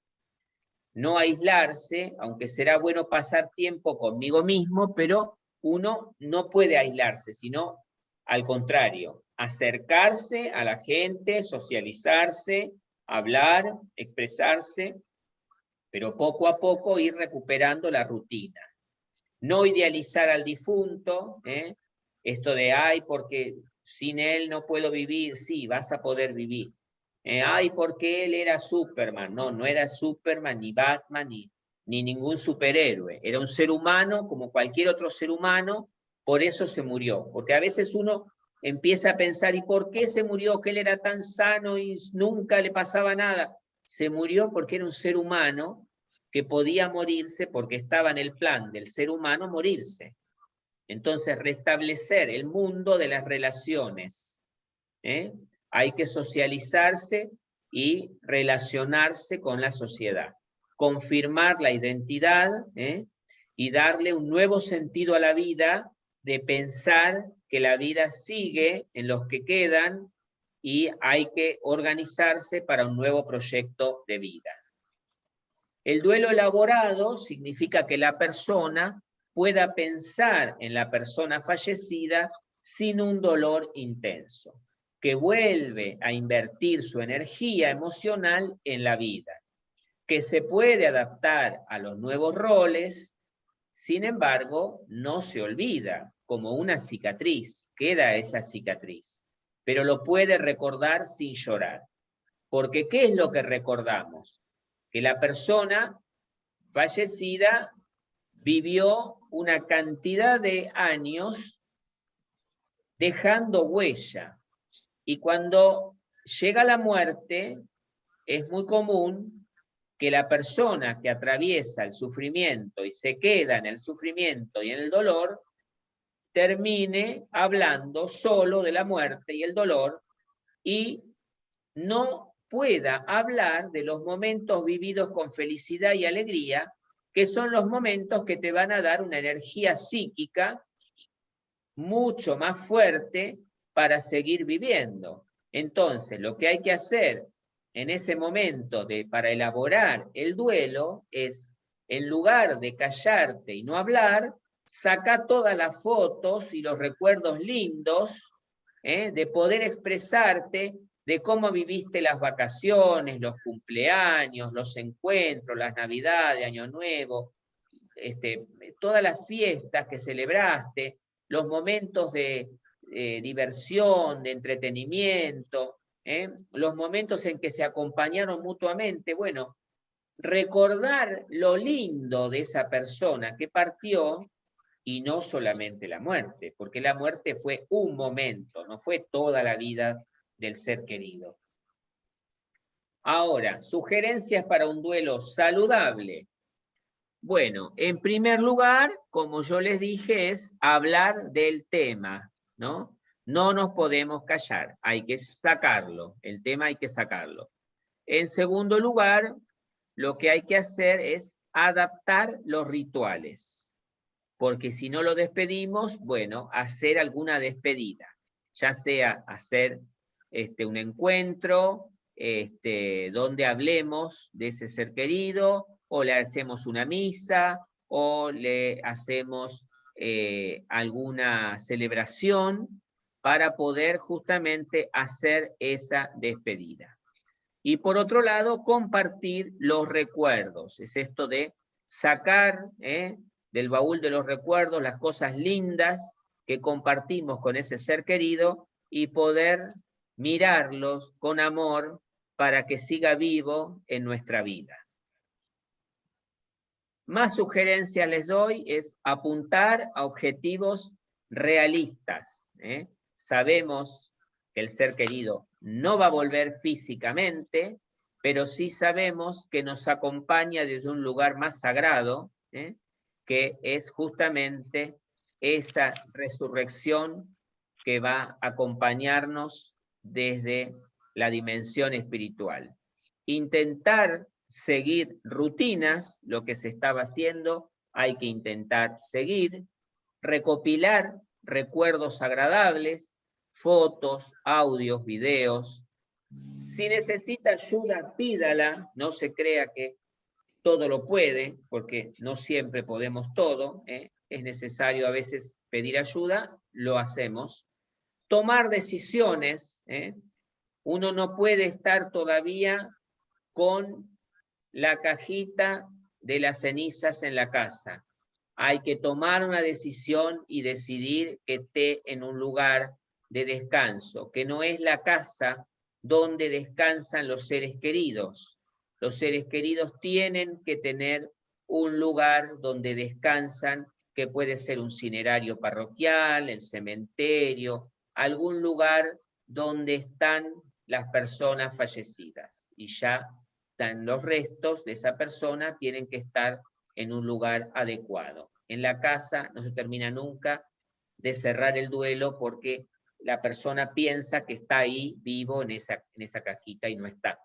[SPEAKER 2] no aislarse, aunque será bueno pasar tiempo conmigo mismo, pero uno no puede aislarse, sino al contrario, acercarse a la gente, socializarse, hablar, expresarse, pero poco a poco ir recuperando la rutina. No idealizar al difunto, esto de, ay, porque sin él no puedo vivir, sí, vas a poder vivir. Ay, porque él era Superman. No, no era Superman, ni Batman, ni ningún superhéroe. Era un ser humano como cualquier otro ser humano, por eso se murió. Porque a veces uno empieza a pensar, ¿y por qué se murió? Que él era tan sano y nunca le pasaba nada. Se murió porque era un ser humano que podía morirse porque estaba en el plan del ser humano morirse. Entonces, restablecer el mundo de las relaciones. Hay que socializarse y relacionarse con la sociedad. Confirmar la identidad y darle un nuevo sentido a la vida, de pensar que la vida sigue en los que quedan y hay que organizarse para un nuevo proyecto de vida. El duelo elaborado significa que la persona pueda pensar en la persona fallecida sin un dolor intenso, que vuelve a invertir su energía emocional en la vida, que se puede adaptar a los nuevos roles, sin embargo, no se olvida, como una cicatriz, queda esa cicatriz, pero lo puede recordar sin llorar. Porque ¿qué es lo que recordamos? Que la persona fallecida vivió una cantidad de años dejando huella. Y cuando llega la muerte, es muy común que la persona que atraviesa el sufrimiento y se queda en el sufrimiento y en el dolor, termine hablando solo de la muerte y el dolor y no pueda hablar de los momentos vividos con felicidad y alegría, que son los momentos que te van a dar una energía psíquica mucho más fuerte para seguir viviendo. Entonces, lo que hay que hacer en ese momento para elaborar el duelo es, en lugar de callarte y no hablar, saca todas las fotos y los recuerdos lindos, de poder expresarte de cómo viviste las vacaciones, los cumpleaños, los encuentros, las navidades, Año Nuevo, todas las fiestas que celebraste, los momentos de diversión, de entretenimiento, los momentos en que se acompañaron mutuamente. Bueno, recordar lo lindo de esa persona que partió y no solamente la muerte, porque la muerte fue un momento, no fue toda la vida del ser querido. Ahora, sugerencias para un duelo saludable. Bueno, en primer lugar, como yo les dije, es hablar del tema, ¿no? No nos podemos callar, hay que sacarlo, el tema hay que sacarlo. En segundo lugar, lo que hay que hacer es adaptar los rituales, porque si no lo despedimos, bueno, hacer alguna despedida, ya sea hacer un encuentro, donde hablemos de ese ser querido, o le hacemos una misa, o le hacemos alguna celebración para poder justamente hacer esa despedida. Y por otro lado, compartir los recuerdos. Es esto de sacar del baúl de los recuerdos las cosas lindas que compartimos con ese ser querido y poder mirarlos con amor para que siga vivo en nuestra vida. Más sugerencias les doy, es apuntar a objetivos realistas. Sabemos que el ser querido no va a volver físicamente, pero sí sabemos que nos acompaña desde un lugar más sagrado, que es justamente esa resurrección que va a acompañarnos desde la dimensión espiritual. Intentar seguir rutinas, lo que se estaba haciendo, hay que intentar seguir, recopilar recuerdos agradables, fotos, audios, videos. Si necesita ayuda, pídala, no se crea que todo lo puede, porque no siempre podemos todo, es necesario a veces pedir ayuda, lo hacemos. Tomar decisiones, uno no puede estar todavía con la cajita de las cenizas en la casa. Hay que tomar una decisión y decidir que esté en un lugar de descanso, que no es la casa donde descansan los seres queridos. Los seres queridos tienen que tener un lugar donde descansan, que puede ser un cinerario parroquial, el cementerio, algún lugar donde están las personas fallecidas. Y ya están los restos de esa persona, tienen que estar en un lugar adecuado. En la casa no se termina nunca de cerrar el duelo porque la persona piensa que está ahí vivo en esa cajita y no está,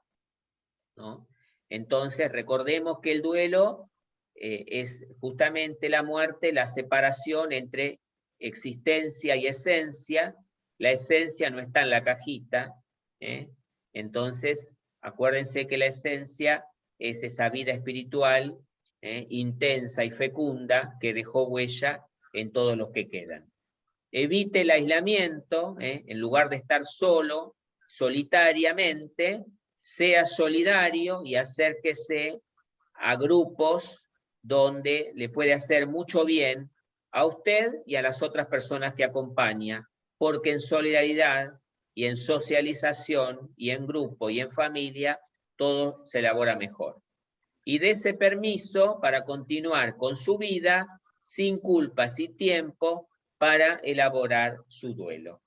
[SPEAKER 2] ¿no? Entonces recordemos que el duelo es justamente la muerte, la separación entre existencia y esencia. La esencia no está en la cajita, entonces acuérdense que la esencia es esa vida espiritual intensa y fecunda que dejó huella en todos los que quedan. Evite el aislamiento, en lugar de estar solo, solitariamente, sea solidario y acérquese a grupos donde le puede hacer mucho bien a usted y a las otras personas que acompaña, porque en solidaridad y en socialización y en grupo y en familia, todo se elabora mejor. Y dese permiso para continuar con su vida sin culpas y tiempo para elaborar su duelo.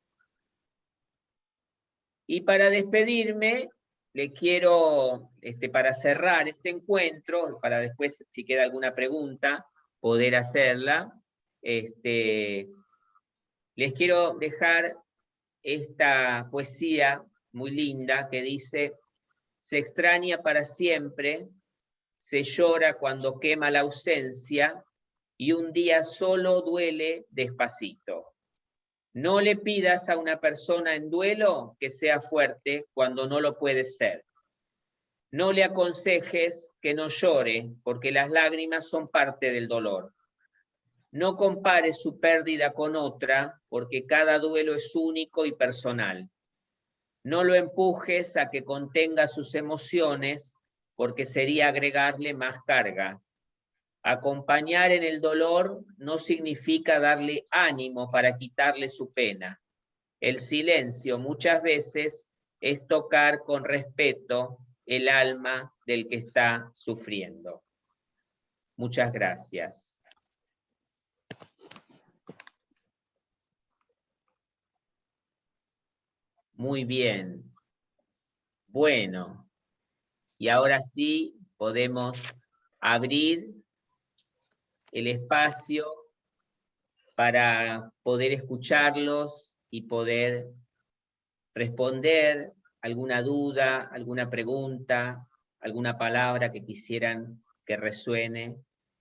[SPEAKER 2] Y para despedirme, le quiero, para cerrar este encuentro, para después, si queda alguna pregunta, poder hacerla, les quiero dejar esta poesía muy linda que dice: se extraña para siempre, se llora cuando quema la ausencia, y un día solo duele despacito. No le pidas a una persona en duelo que sea fuerte cuando no lo puede ser. No le aconsejes que no llore, porque las lágrimas son parte del dolor. No compares su pérdida con otra, porque cada duelo es único y personal. No lo empujes a que contenga sus emociones, porque sería agregarle más carga. Acompañar en el dolor no significa darle ánimo para quitarle su pena. El silencio muchas veces es tocar con respeto el alma del que está sufriendo. Muchas gracias. Muy bien. Bueno, y ahora sí podemos abrir el espacio para poder escucharlos y poder responder alguna duda, alguna pregunta, alguna palabra que quisieran que resuene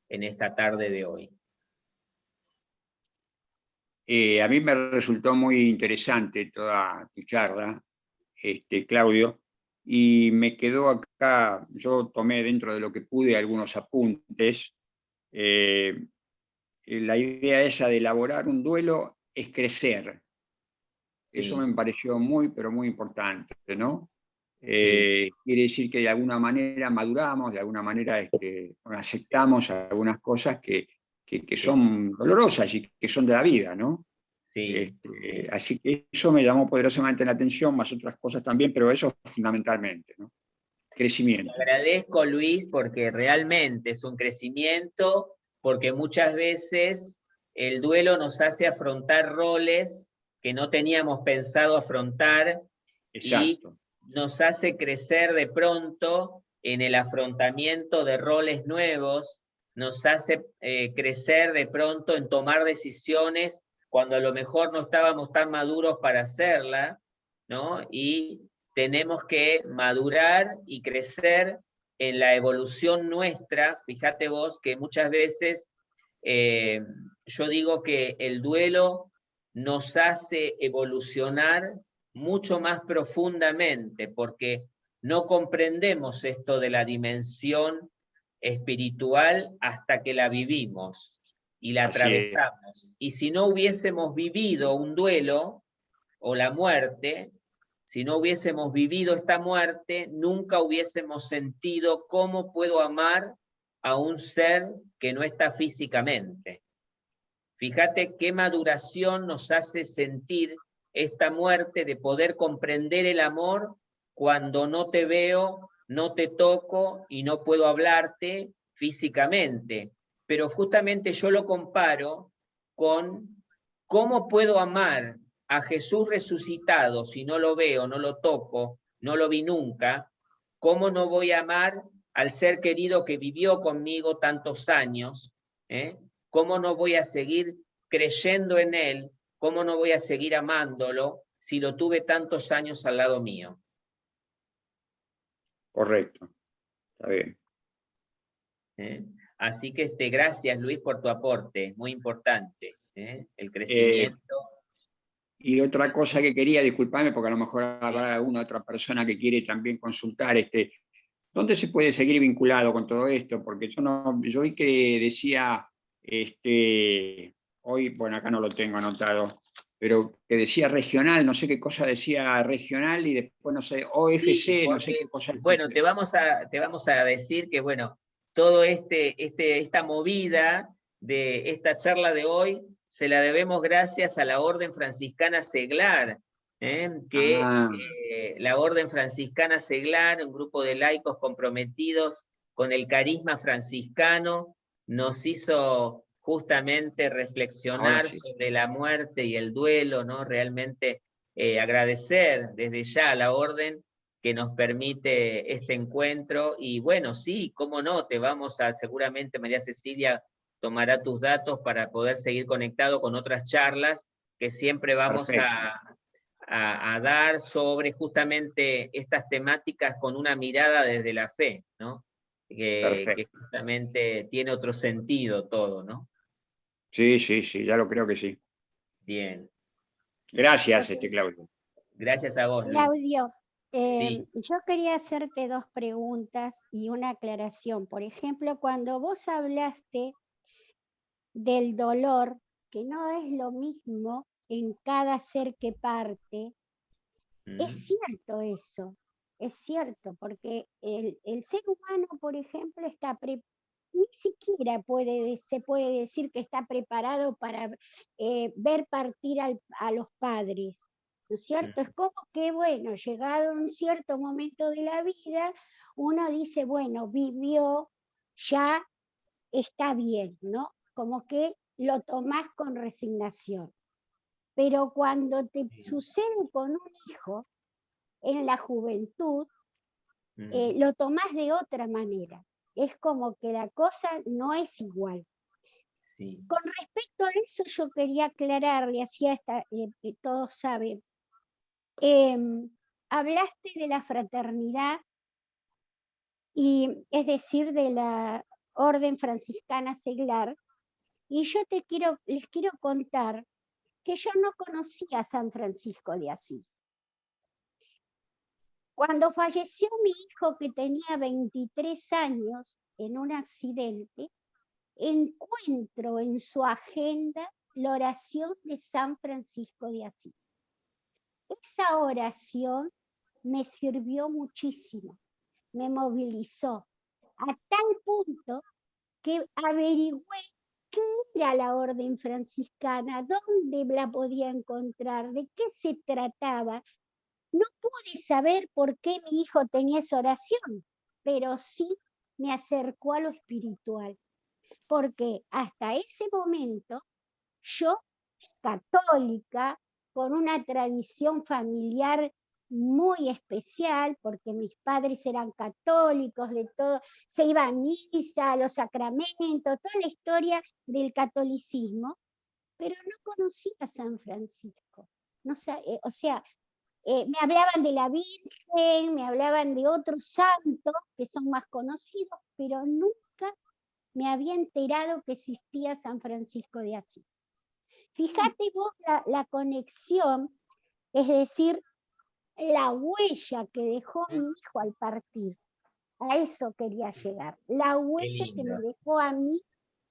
[SPEAKER 2] en esta tarde de hoy.
[SPEAKER 1] A mí me resultó muy interesante toda tu charla, Claudio, y me quedó acá, yo tomé dentro de lo que pude algunos apuntes. La idea esa de elaborar un duelo es crecer. Sí. Eso me pareció muy, pero muy importante, ¿no? Sí. Quiere decir que de alguna manera maduramos, de alguna manera aceptamos algunas cosas que son dolorosas y que son de la vida, ¿no? Sí. Así que eso me llamó poderosamente la atención, más otras cosas también, pero eso fundamentalmente, ¿no? Crecimiento.
[SPEAKER 2] Te agradezco, Luis, porque realmente es un crecimiento, porque muchas veces el duelo nos hace afrontar roles que no teníamos pensado afrontar. Exacto. Y nos hace crecer de pronto en el afrontamiento de roles nuevos, nos hace crecer de pronto en tomar decisiones cuando a lo mejor no estábamos tan maduros para hacerla, ¿no? Y tenemos que madurar y crecer en la evolución nuestra. Fíjate vos que muchas veces yo digo que el duelo nos hace evolucionar mucho más profundamente, porque no comprendemos esto de la dimensión espiritual hasta que la vivimos y la
[SPEAKER 1] Así es.
[SPEAKER 2] atravesamos. Y si no hubiésemos vivido un duelo o la muerte, si no hubiésemos vivido esta muerte, nunca hubiésemos sentido cómo puedo amar a un ser que no está físicamente. Fíjate qué maduración nos hace sentir esta muerte de poder comprender el amor cuando no te veo, no te toco y no puedo hablarte físicamente. Pero justamente yo lo comparo con cómo puedo amar a Jesús resucitado si no lo veo, no lo toco, no lo vi nunca. ¿Cómo no voy a amar al ser querido que vivió conmigo tantos años? ¿Cómo no voy a seguir creyendo en él? ¿Cómo no voy a seguir amándolo si lo tuve tantos años al lado mío?
[SPEAKER 1] Correcto, está bien.
[SPEAKER 2] Así que gracias, Luis, por tu aporte, muy importante, el crecimiento.
[SPEAKER 1] Y otra cosa que quería, disculparme, porque a lo mejor habrá alguna otra persona que quiere también consultar, ¿dónde se puede seguir vinculado con todo esto? Porque yo vi que decía, hoy, bueno, acá no lo tengo anotado, pero que decía regional, no sé qué cosa decía regional, y después, no sé, OFC,
[SPEAKER 2] Sí,
[SPEAKER 1] no sé qué cosa.
[SPEAKER 2] bueno, te vamos a decir que, bueno, todo esta movida de esta charla de hoy se la debemos gracias a la Orden Franciscana Seglar, la Orden Franciscana Seglar, un grupo de laicos comprometidos con el carisma franciscano, nos hizo justamente reflexionar
[SPEAKER 1] Sí.
[SPEAKER 2] sobre la muerte y el duelo, ¿no? Realmente agradecer desde ya a la Orden que nos permite este encuentro, y bueno, sí, cómo no, seguramente María Cecilia tomará tus datos para poder seguir conectado con otras charlas que siempre vamos a dar sobre justamente estas temáticas con una mirada desde la fe, ¿no? Que justamente tiene otro sentido todo, ¿no?
[SPEAKER 1] Sí, ya lo creo que sí.
[SPEAKER 2] Bien.
[SPEAKER 1] Gracias, Claudio.
[SPEAKER 2] Gracias a vos, Luis.
[SPEAKER 3] Claudio,
[SPEAKER 2] Sí.
[SPEAKER 3] yo quería hacerte dos preguntas y una aclaración. Por ejemplo, cuando vos hablaste del dolor, que no es lo mismo en cada ser que parte, es cierto eso, es cierto, porque el ser humano, por ejemplo, ni siquiera se puede decir que está preparado para ver partir a los padres, ¿no es cierto? Es como que, bueno, llegado a un cierto momento de la vida, uno dice, bueno, vivió, ya está bien, ¿no? Como que lo tomás con resignación. Pero cuando te sucede con un hijo, en la juventud, lo tomás de otra manera. Es como que la cosa no es igual. Sí. Con respecto a eso yo quería aclarar, y así todos saben, hablaste de la fraternidad, y es decir, de la Orden Franciscana Seglar, y yo les quiero contar que yo no conocía a San Francisco de Asís. Cuando falleció mi hijo, que tenía 23 años, en un accidente, encuentro en su agenda la oración de San Francisco de Asís. Esa oración me sirvió muchísimo, me movilizó, a tal punto que averigüé qué era la orden franciscana, dónde la podía encontrar, de qué se trataba. No pude saber por qué mi hijo tenía esa oración, pero sí me acercó a lo espiritual, porque hasta ese momento yo, católica, con una tradición familiar muy especial, porque mis padres eran católicos, de todo, se iba a misa, a los sacramentos, toda la historia del catolicismo, pero no conocía a San Francisco. No, o sea, me hablaban de la Virgen, me hablaban de otros santos que son más conocidos, pero nunca me había enterado que existía San Francisco de Asís. Fíjate vos la conexión, es decir, la huella que dejó mi hijo al partir. A eso quería llegar, la huella que me dejó a mí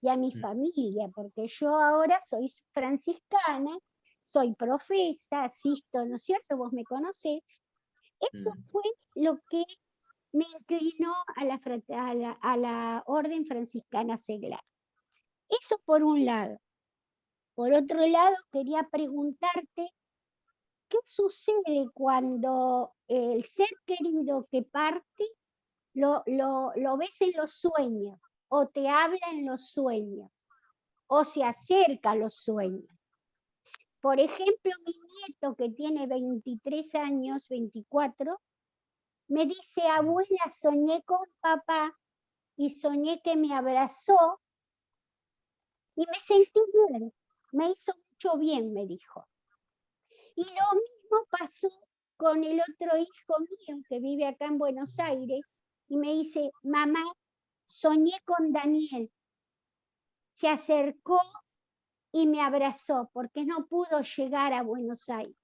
[SPEAKER 3] y a mi familia, porque yo ahora soy franciscana, soy profesa, asisto, ¿no es cierto? Vos me conocés. Eso fue lo que me inclinó a la orden franciscana seglar. Eso por un lado. Por otro lado, quería preguntarte, ¿qué sucede cuando el ser querido que parte lo ves en los sueños, o te habla en los sueños, o se acerca a los sueños? Por ejemplo, mi nieto, que tiene 23 años, 24, me dice: abuela, soñé con papá y soñé que me abrazó y me sentí bien, me hizo mucho bien, me dijo. Y lo mismo pasó con el otro hijo mío que vive acá en Buenos Aires y me dice: mamá, soñé con Daniel, se acercó y me abrazó porque no pudo llegar a Buenos Aires.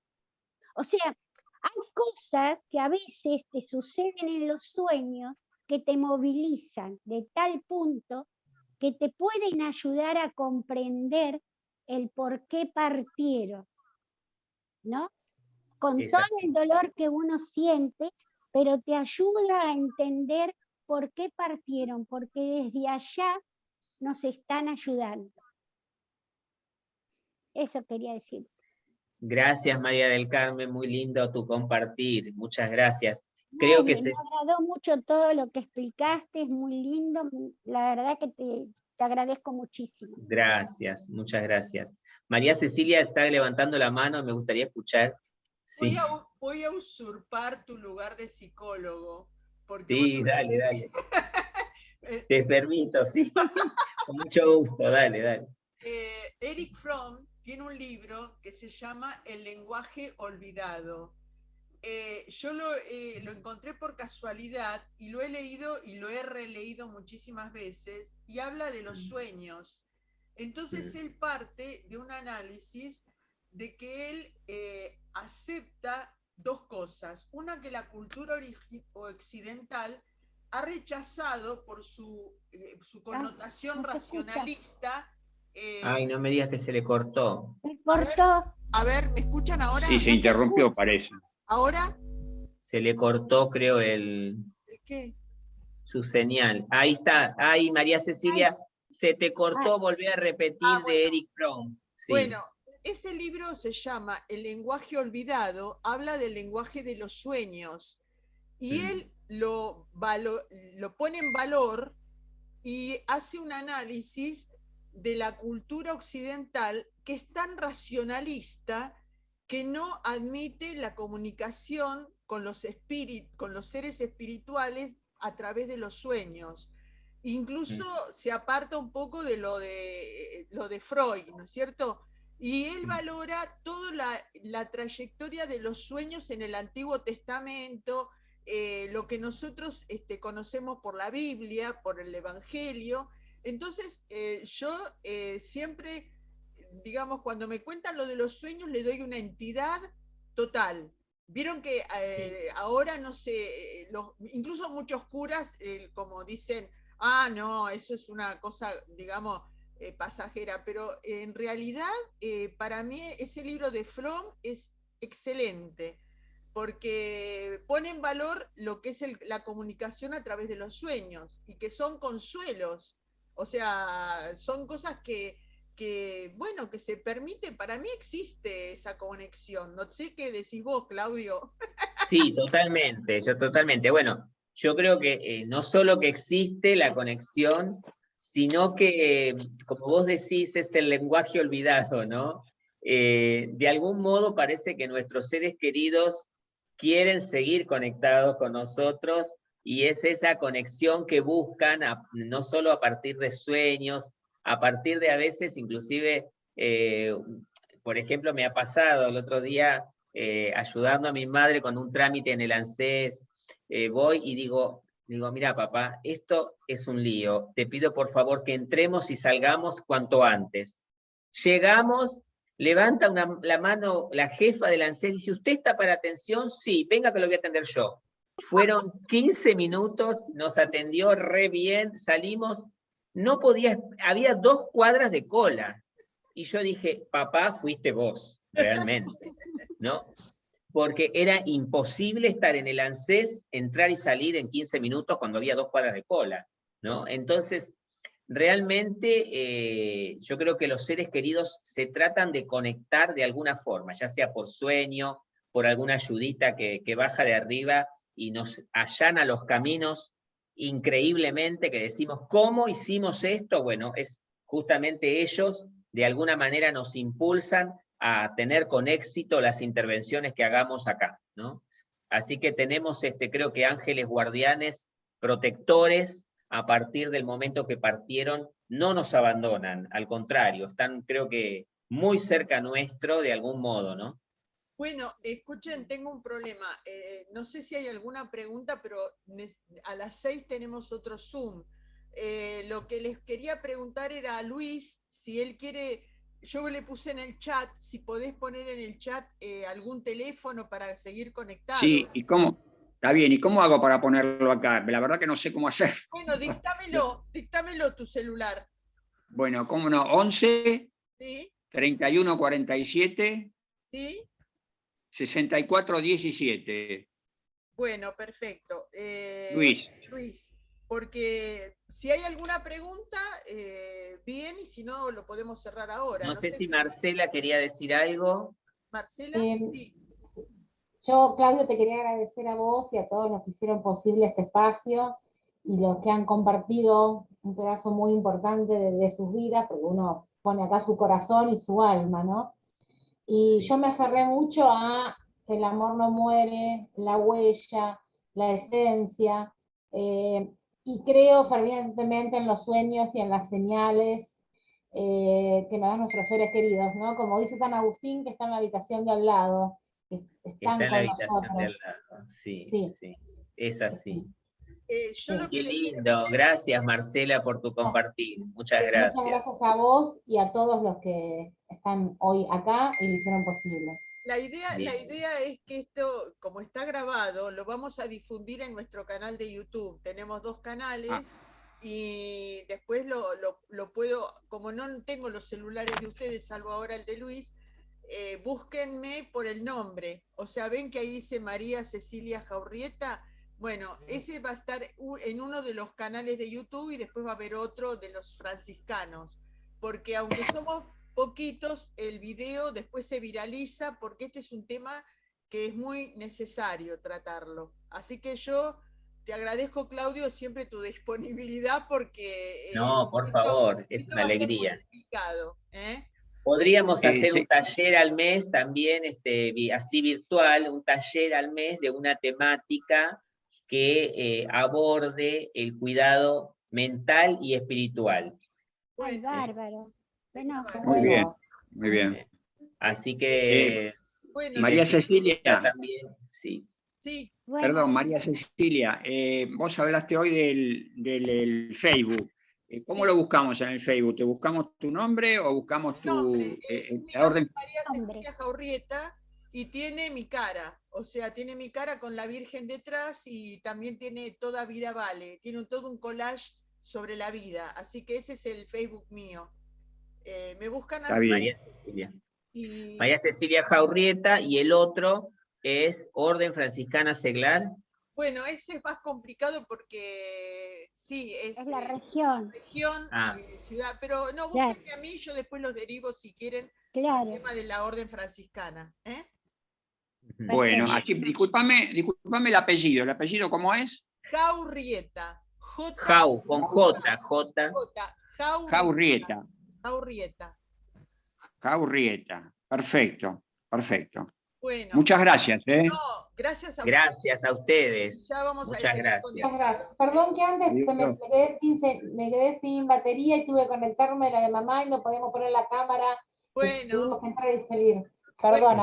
[SPEAKER 3] O sea, hay cosas que a veces te suceden en los sueños que te movilizan de tal punto que te pueden ayudar a comprender el por qué partieron, ¿no? Con todo el dolor que uno siente, pero te ayuda a entender por qué partieron, porque desde allá nos están ayudando. Eso quería decir.
[SPEAKER 2] Gracias, María del Carmen, muy lindo tu compartir, muchas gracias.
[SPEAKER 3] Me agradó mucho todo lo que explicaste, es muy lindo, la verdad que te agradezco muchísimo.
[SPEAKER 2] Gracias, muchas gracias. María Cecilia está levantando la mano, me gustaría escuchar.
[SPEAKER 4] Sí. Voy a usurpar tu lugar de psicólogo. Porque
[SPEAKER 2] sí, dale. Te permito, sí. Con mucho gusto, dale.
[SPEAKER 4] Erich Fromm tiene un libro que se llama El lenguaje olvidado. Yo lo encontré por casualidad y lo he leído y lo he releído muchísimas veces, y habla de los sueños. Entonces él parte de un análisis de que él acepta dos cosas. Una, que la cultura occidental ha rechazado por su connotación racionalista.
[SPEAKER 2] Ay, no me digas que se le cortó.
[SPEAKER 3] Se cortó.
[SPEAKER 4] A ver, ¿me escuchan ahora?
[SPEAKER 1] Sí, se interrumpió, parece.
[SPEAKER 4] ¿Ahora?
[SPEAKER 2] Se le cortó, creo,
[SPEAKER 4] ¿Qué?
[SPEAKER 2] Su señal. Ahí está. Ay, María Cecilia, se te cortó, volví a repetir
[SPEAKER 4] bueno.
[SPEAKER 2] de Erich Fromm. Sí.
[SPEAKER 4] Bueno, ese libro se llama El lenguaje olvidado, habla del lenguaje de los sueños, y él lo pone en valor y hace un análisis de la cultura occidental que es tan racionalista que no admite la comunicación con los seres espirituales a través de los sueños. Incluso se aparta un poco de lo de Freud, ¿no es cierto? Y él valora toda la trayectoria de los sueños en el Antiguo Testamento, lo que nosotros conocemos por la Biblia, por el Evangelio. Entonces, yo siempre, digamos, cuando me cuentan lo de los sueños, le doy una entidad total. Vieron que ahora, no sé, incluso muchos curas, como dicen, no, eso es una cosa, digamos, pasajera, pero en realidad, para mí, ese libro de Fromm es excelente, porque pone en valor lo que es la comunicación a través de los sueños, y que son consuelos, o sea, son cosas que bueno, que se permite. Para mí existe esa conexión. No sé qué decís vos, Claudio.
[SPEAKER 2] Sí, totalmente. Bueno, yo creo que no solo que existe la conexión, sino que, como vos decís, es el lenguaje olvidado, ¿no? De algún modo parece que nuestros seres queridos quieren seguir conectados con nosotros, y es esa conexión que buscan, no solo a partir de sueños, a partir de a veces inclusive, por ejemplo, me ha pasado el otro día, ayudando a mi madre con un trámite en el ANSES, voy y digo, Digo, mira papá, esto es un lío, te pido por favor que entremos y salgamos cuanto antes. Llegamos, levanta la mano la jefa del ANSES y dice, ¿usted está para atención? Sí, venga que lo voy a atender yo. Fueron 15 minutos, nos atendió re bien, salimos, no podía, había 2 cuadras de cola. Y yo dije, papá, fuiste vos, realmente, ¿no? Porque era imposible estar en el ANSES, entrar y salir en 15 minutos cuando había 2 cuadras de cola, ¿no? Entonces, realmente yo creo que los seres queridos se tratan de conectar de alguna forma, ya sea por sueño, por alguna ayudita que baja de arriba y nos allana los caminos increíblemente, que decimos, ¿cómo hicimos esto? Bueno, es justamente ellos de alguna manera nos impulsan a tener con éxito las intervenciones que hagamos acá, ¿no? Así que tenemos, creo que ángeles guardianes, protectores, a partir del momento que partieron, no nos abandonan, al contrario, están creo que muy cerca nuestro de algún modo, ¿no?
[SPEAKER 4] Bueno, escuchen, tengo un problema. No sé si hay alguna pregunta, pero a las 6 tenemos otro Zoom. Lo que les quería preguntar era a Luis, si él quiere, yo le puse en el chat, si podés poner en el chat algún teléfono para seguir conectados.
[SPEAKER 1] Sí, ¿y cómo? Está bien, ¿y cómo hago para ponerlo acá? La verdad que no sé cómo hacer.
[SPEAKER 4] Bueno, dictámelo tu celular.
[SPEAKER 1] Bueno, ¿cómo no? 11,
[SPEAKER 4] ¿Sí?
[SPEAKER 1] 31, 47,
[SPEAKER 4] ¿Sí?
[SPEAKER 1] 64, 17.
[SPEAKER 4] Bueno, perfecto.
[SPEAKER 1] Luis.
[SPEAKER 4] Porque si hay alguna pregunta, bien, y si no, lo podemos cerrar ahora.
[SPEAKER 2] No sé si Marcela quería decir algo.
[SPEAKER 4] Marcela, sí.
[SPEAKER 5] Yo, Claudio, te quería agradecer a vos y a todos los que hicieron posible este espacio y los que han compartido un pedazo muy importante de sus vidas, porque uno pone acá su corazón y su alma, ¿no? Y
[SPEAKER 2] Sí.
[SPEAKER 5] yo me aferré mucho a que el amor no muere, la huella, la esencia, y creo fervientemente en los sueños y en las señales que nos dan nuestros seres queridos, ¿no? Como dice San Agustín, que está en la habitación de al lado, que están
[SPEAKER 2] Está en la
[SPEAKER 5] con
[SPEAKER 2] habitación
[SPEAKER 5] nosotros.
[SPEAKER 2] de al lado. Sí,
[SPEAKER 5] Sí.
[SPEAKER 2] sí, es así.
[SPEAKER 5] Sí.
[SPEAKER 2] Qué lindo, gracias Marcela por tu compartir, muchas gracias.
[SPEAKER 5] Muchas gracias a vos y a todos los que están hoy acá y lo hicieron posible.
[SPEAKER 4] La idea es que esto, como está grabado, lo vamos a difundir en nuestro canal de YouTube. Tenemos 2 canales y después lo puedo, como no tengo los celulares de ustedes, salvo ahora el de Luis, búsquenme por el nombre. O sea, ven que ahí dice María Cecilia Jaurrieta. Bueno, ese va a estar en uno de los canales de YouTube y después va a haber otro de los franciscanos. Porque aunque somos poquitos, el video después se viraliza porque este es un tema que es muy necesario tratarlo. Así que yo te agradezco, Claudio, siempre tu disponibilidad porque...
[SPEAKER 2] No, por favor, es una alegría.
[SPEAKER 4] ¿eh?
[SPEAKER 2] Podríamos hacer un taller al mes también, así virtual, un taller al mes de una temática que aborde el cuidado mental y espiritual.
[SPEAKER 3] Ay, bárbaro. Bueno,
[SPEAKER 1] Muy bien, muy bien.
[SPEAKER 2] Así que...
[SPEAKER 4] bueno,
[SPEAKER 2] si
[SPEAKER 1] María
[SPEAKER 2] les
[SPEAKER 1] Cecilia.
[SPEAKER 2] interesa también, sí.
[SPEAKER 4] Sí.
[SPEAKER 3] bueno.
[SPEAKER 1] Perdón, María Cecilia, vos hablaste hoy del Facebook. ¿Cómo
[SPEAKER 4] Sí.
[SPEAKER 1] lo buscamos en el Facebook? ¿Te buscamos tu nombre o buscamos tu la orden?
[SPEAKER 4] María Cecilia Jaurrieta y tiene mi cara, o sea, tiene mi cara con la Virgen detrás y también tiene Toda Vida Vale, tiene todo un collage sobre la vida, así que ese es el Facebook mío. Me buscan así.
[SPEAKER 2] María Cecilia.
[SPEAKER 4] Y...
[SPEAKER 2] María Cecilia Jaurrieta, y el otro es Orden Franciscana Seglar.
[SPEAKER 4] Bueno, ese es más complicado porque sí, es
[SPEAKER 3] la región.
[SPEAKER 4] Ciudad, pero no, búsquenme a mí, yo después los derivo si quieren el tema de la Orden Franciscana.
[SPEAKER 1] Bueno, aquí, discúlpame el apellido ¿cómo es?
[SPEAKER 4] Jaurrieta.
[SPEAKER 2] Con J.
[SPEAKER 1] Jaurrieta.
[SPEAKER 4] Jaurrieta.
[SPEAKER 1] Perfecto.
[SPEAKER 4] Bueno.
[SPEAKER 1] Muchas gracias.
[SPEAKER 4] No, gracias
[SPEAKER 2] a ustedes.
[SPEAKER 4] Ya vamos
[SPEAKER 2] Muchas gracias.
[SPEAKER 5] Perdón que antes me quedé sin batería y tuve que conectarme la de mamá y no podíamos poner la cámara.
[SPEAKER 4] Bueno.
[SPEAKER 5] Tuvimos que entrar y salir. Perdón,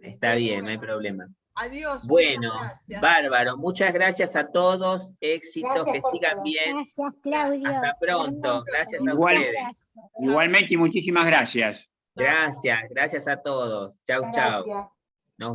[SPEAKER 2] Está bien, no hay problema.
[SPEAKER 4] Adiós.
[SPEAKER 2] Bueno,
[SPEAKER 4] muchas gracias.
[SPEAKER 2] bárbaro. Muchas gracias a todos. Éxitos,
[SPEAKER 5] Gracias
[SPEAKER 2] que
[SPEAKER 5] por
[SPEAKER 2] sigan
[SPEAKER 5] todo.
[SPEAKER 2] bien.
[SPEAKER 3] Gracias, Claudio.
[SPEAKER 2] Hasta pronto.
[SPEAKER 3] Hermoso.
[SPEAKER 2] Gracias a
[SPEAKER 1] Igual-
[SPEAKER 2] ustedes.
[SPEAKER 1] Igualmente y muchísimas gracias.
[SPEAKER 2] Gracias a todos. Chau, chau.
[SPEAKER 5] Gracias.